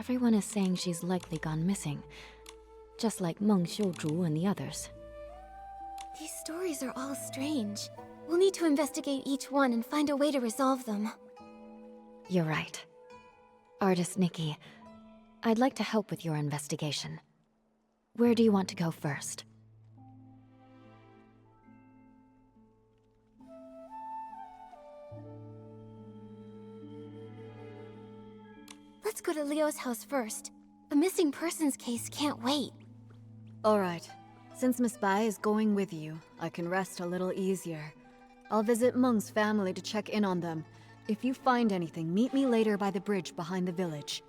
Everyone is saying she's likely gone missing, just like Meng Xiuzhu and the others. These stories are all strange. We'll need to investigate each one and find a way to resolve them. You're right. Artist Nikki, I'd like to help with your investigation. Where do you want to go first? Let's go to Leo's house first. A missing persons case can't wait. All right. Since Miss Bai is going with you, I can rest a little easier. I'll visit Meng's family to check in on them. If you find anything, meet me later by the bridge behind the village.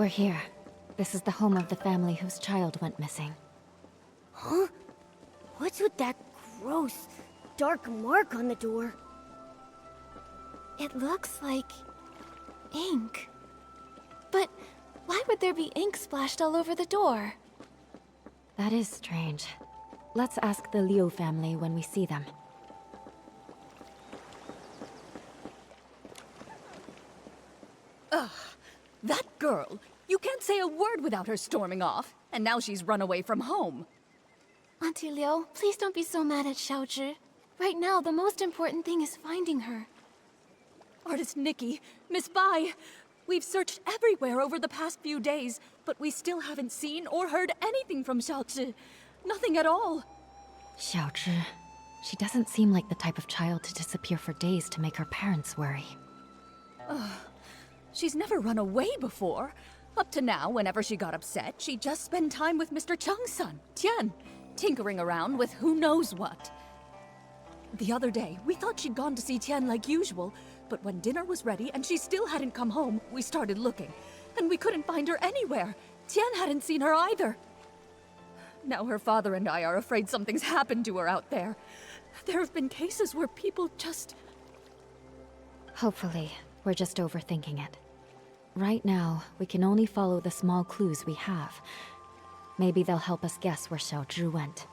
We're here. This is the home of the family whose child went missing. Huh? What's with that gross, dark mark on the door? It looks like ink. But why would there be ink splashed all over the door? That is strange. Let's ask the Liu family when we see them. That girl! You can't say a word without her storming off, and now she's run away from home. Auntie Liu, please don't be so mad at Xiaozhi. Right now, the most important thing is finding her. Artist Nikki, Miss Bai, we've searched everywhere over the past few days, but we still haven't seen or heard anything from Xiaozhi. Nothing at all. Xiaozhi. She doesn't seem like the type of child to disappear for days to make her parents worry. She's never run away before. Up to now, whenever she got upset, she'd just spend time with Mr. Cheng's son, Tian, tinkering around with who knows what. The other day, we thought she'd gone to see Tian like usual, but when dinner was ready and she still hadn't come home, we started looking, and we couldn't find her anywhere. Tian hadn't seen her either. Now her father and I are afraid something's happened to her out there. There have been cases where people just... Hopefully, we're just overthinking it. Right now, we can only follow the small clues we have. Maybe they'll help us guess where Xiaozhi went.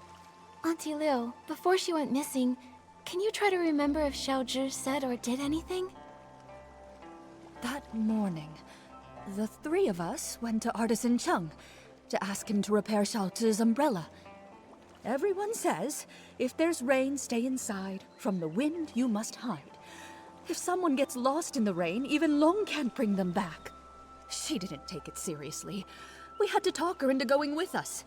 Auntie Liu, before she went missing, can you try to remember if Xiaozhi said or did anything? That morning, the three of us went to Artisan Cheng to ask him to repair Xiaozhi's umbrella. Everyone says, if there's rain, stay inside. From the wind, you must hide. If someone gets lost in the rain, even Long can't bring them back. She didn't take it seriously. We had to talk her into going with us.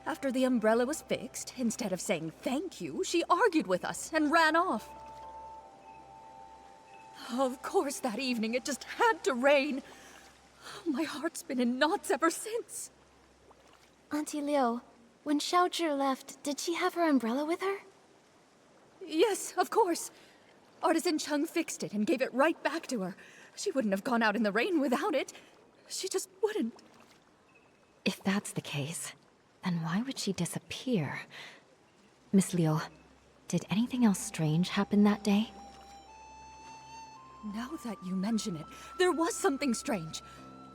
After the umbrella was fixed, instead of saying thank you, she argued with us and ran off. Of course, that evening it just had to rain. My heart's been in knots ever since. Auntie Liu, when Xiaozhi left, did she have her umbrella with her? Yes, of course. Artisan Cheng fixed it and gave it right back to her. She wouldn't have gone out in the rain without it. She just wouldn't. If that's the case, then why would she disappear? Miss Liu, did anything else strange happen that day? Now that you mention it, there was something strange.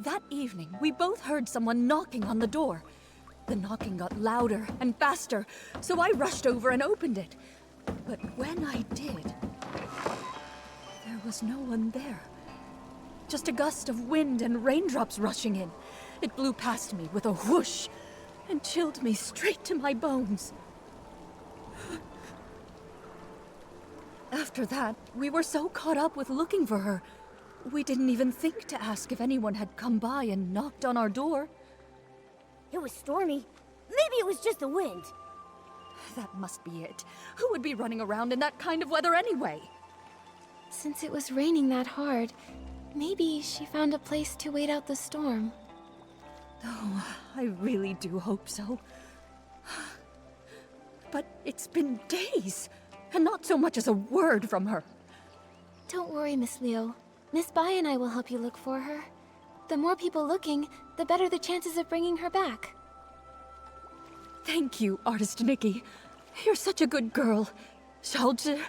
That evening, we both heard someone knocking on the door. The knocking got louder and faster, so I rushed over and opened it. But when I did, there was no one there. Just a gust of wind and raindrops rushing in. It blew past me with a whoosh and chilled me straight to my bones. After that, we were so caught up with looking for her, we didn't even think to ask if anyone had come by and knocked on our door. It was stormy. Maybe it was just the wind. That must be it. Who would be running around in that kind of weather anyway? Since it was raining that hard, maybe she found a place to wait out the storm. Oh, I really do hope so. But it's been days, and not so much as a word from her. Don't worry, Miss Liu. Miss Bai and I will help you look for her. The more people looking, the better the chances of bringing her back. Thank you, Artist Nikki. You're such a good girl. Xiaozhi...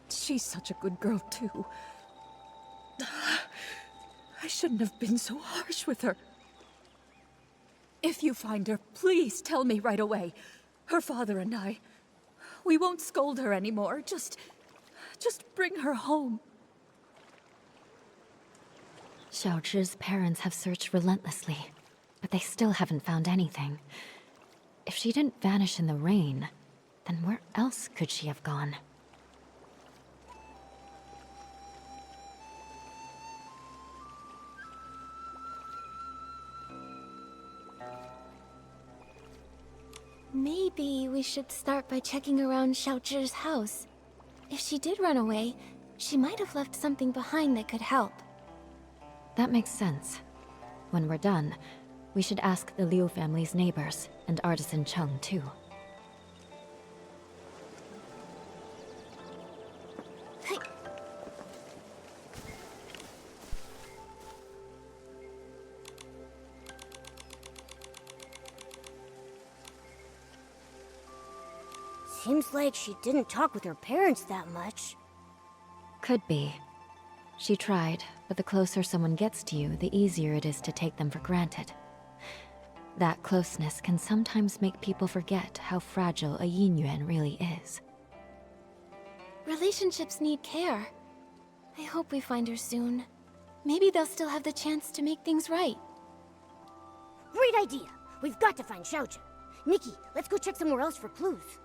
She's such a good girl, too. I shouldn't have been so harsh with her. If you find her, please tell me right away. Her father and I... We won't scold her anymore. Just bring her home. Xiaozhi's parents have searched relentlessly, but they still haven't found anything. If she didn't vanish in the rain, then where else could she have gone? Maybe we should start by checking around Xiaozhi's house. If she did run away, she might have left something behind that could help. That makes sense. When we're done, we should ask the Liu family's neighbors and Artisan Cheng too. Seems like she didn't talk with her parents that much. Could be. She tried, but the closer someone gets to you, the easier it is to take them for granted. That closeness can sometimes make people forget how fragile a yin yuan really is. Relationships need care. I hope we find her soon. Maybe they'll still have the chance to make things right. Great idea! We've got to find Xiaojun. Nikki, let's go check somewhere else for clues.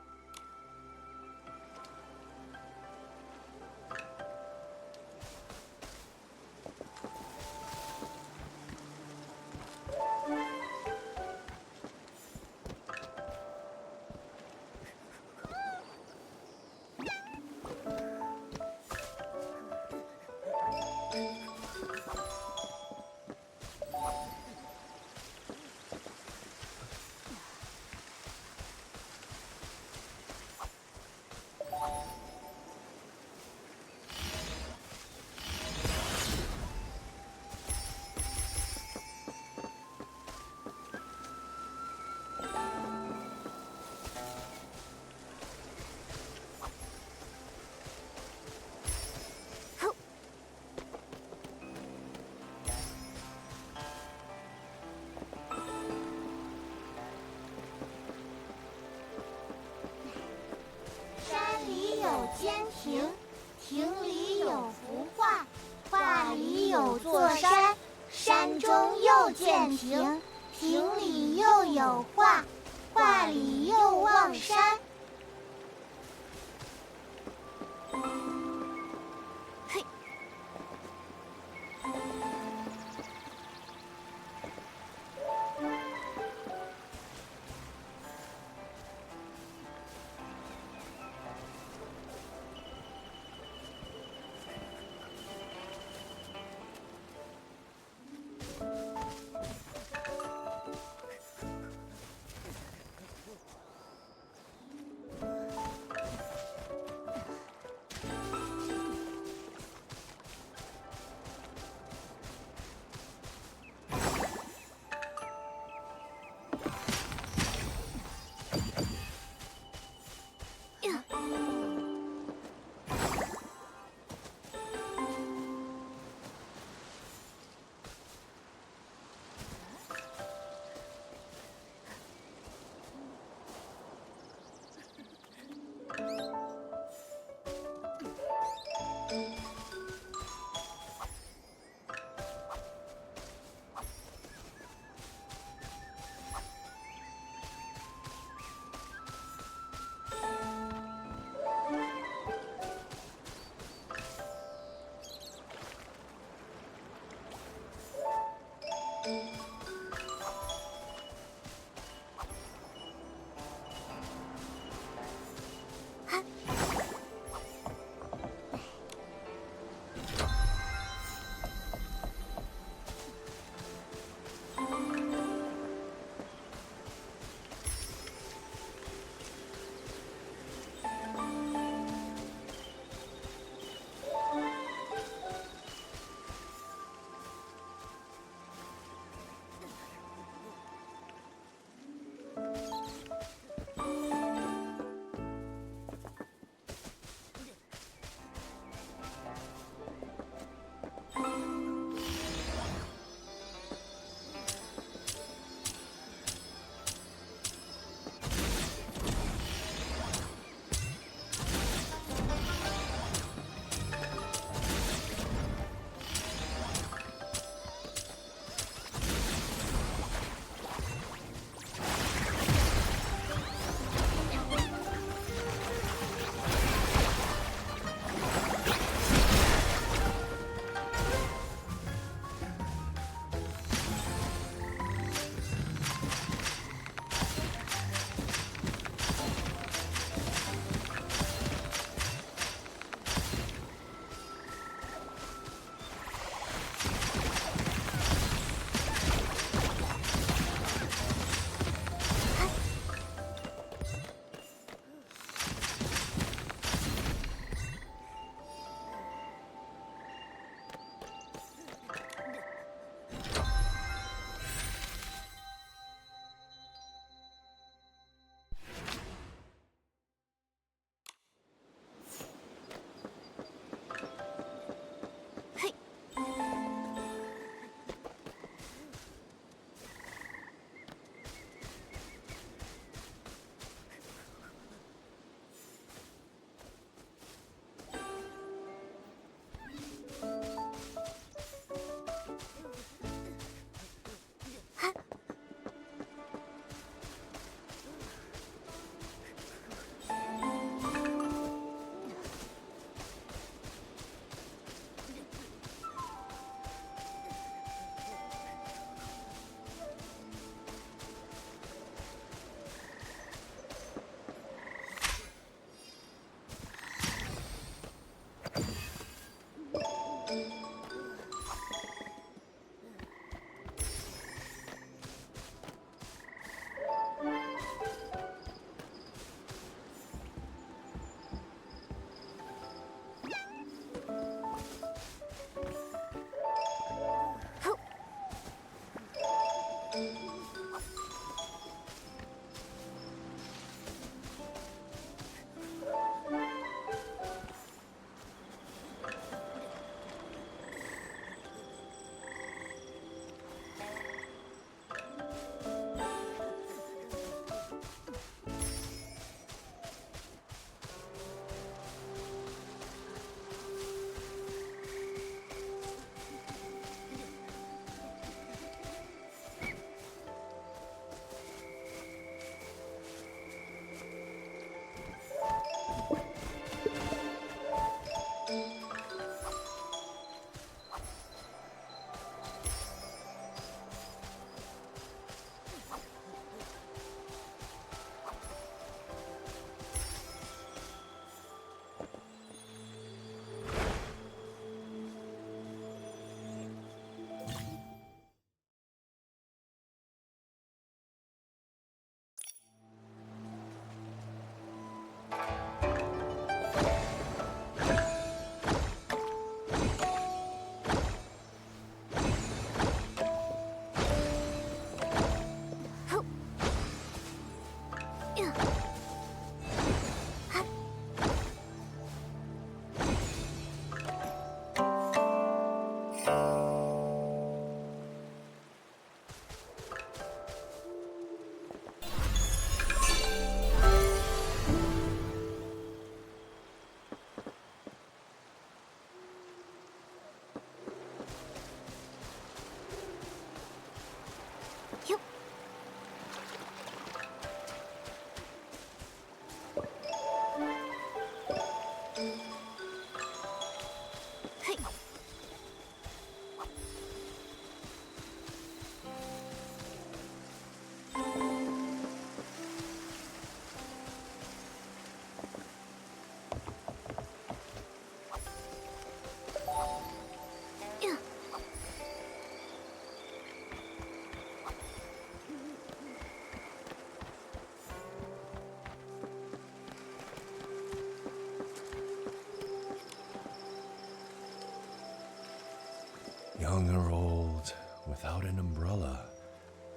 young or old, without an umbrella.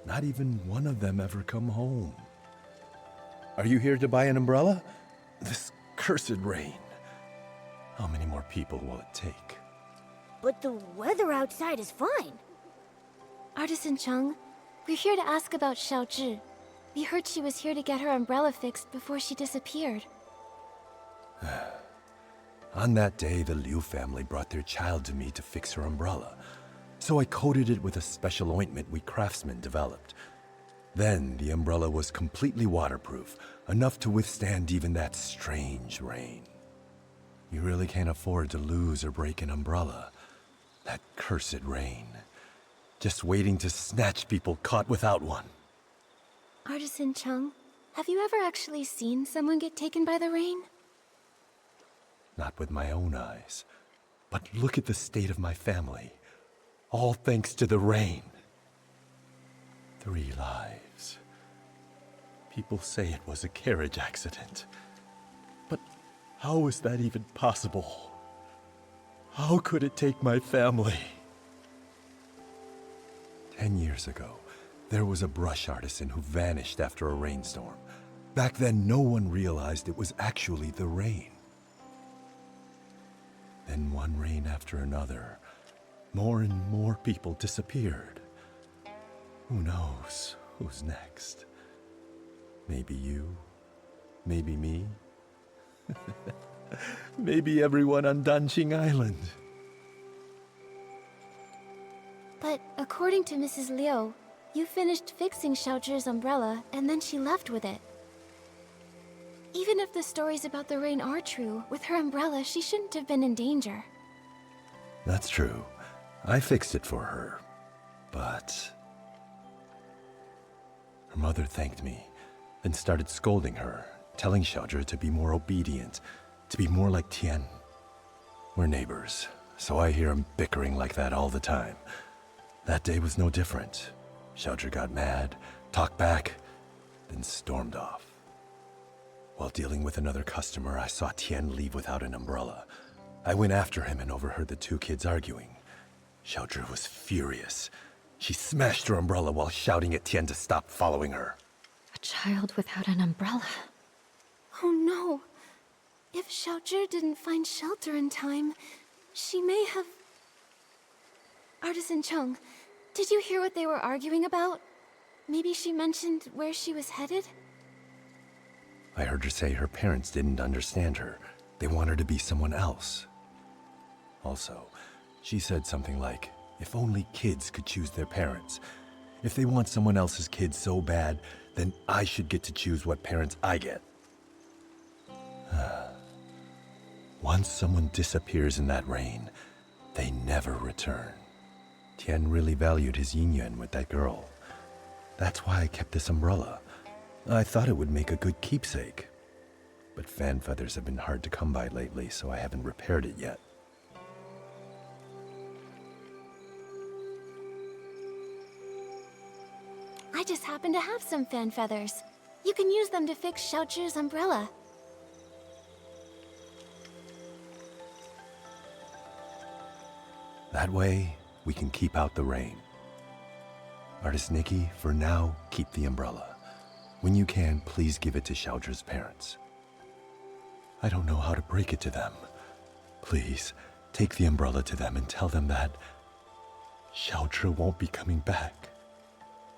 Not even one of them ever come home. Are you here to buy an umbrella? This cursed rain. How many more people will it take? But the weather outside is fine. Artisan Chung, we're here to ask about Xiaozhi. We heard she was here to get her umbrella fixed before she disappeared. On that day, the Liu family brought their child to me to fix her umbrella. So I coated it with a special ointment we craftsmen developed. Then the umbrella was completely waterproof, enough to withstand even that strange rain. You really can't afford to lose or break an umbrella. That cursed rain. Just waiting to snatch people caught without one. Artisan Chung, have you ever actually seen someone get taken by the rain? Not with my own eyes. But look at the state of my family. All thanks to the rain. 3 lives. People say it was a carriage accident. But how is that even possible? How could it take my family? 10 years ago, there was a brush artisan who vanished after a rainstorm. Back then, no one realized it was actually the rain. Then one rain after another, more and more people disappeared. Who knows who's next? Maybe you, maybe me, maybe everyone on Danqing Island. But according to Mrs. Liu, you finished fixing Xiaozhi's umbrella and then she left with it. Even if the stories about the rain are true, with her umbrella, she shouldn't have been in danger. That's true. I fixed it for her. But her mother thanked me, then started scolding her, telling Xiaozhi to be more obedient, to be more like Tian. We're neighbors, so I hear him bickering like that all the time. That day was no different. Xiaozhi got mad, talked back, then stormed off. While dealing with another customer, I saw Tian leave without an umbrella. I went after him and overheard the 2 kids arguing. Xiaozhi was furious. She smashed her umbrella while shouting at Tian to stop following her. A child without an umbrella. Oh no. If Xiaozhi didn't find shelter in time, she may have... Artisan Chung, did you hear what they were arguing about? Maybe she mentioned where she was headed? I heard her say her parents didn't understand her. They want her to be someone else. Also, she said something like, if only kids could choose their parents. If they want someone else's kid so bad, then I should get to choose what parents I get. Once someone disappears in that rain, they never return. Tian really valued his yin-yuan with that girl. That's why I kept this umbrella. I thought it would make a good keepsake. But fan feathers have been hard to come by lately, so I haven't repaired it yet. I just happen to have some fan feathers. You can use them to fix Xiaozhi's umbrella. That way, we can keep out the rain. Artist Nikki, for now, keep the umbrella. When you can, please give it to Xiaozhi's parents. I don't know how to break it to them. Please, take the umbrella to them and tell them that Xiaozhi won't be coming back.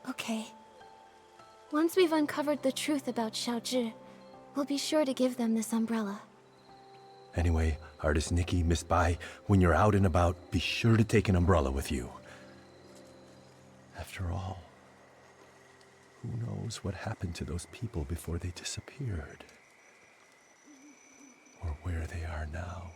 Okay. Once we've uncovered the truth about Xiaozhi, we'll be sure to give them this umbrella. Anyway, Artist Nikki, Miss Bai, when you're out and about, be sure to take an umbrella with you. After all, who knows what happened to those people before they disappeared? Or where they are now.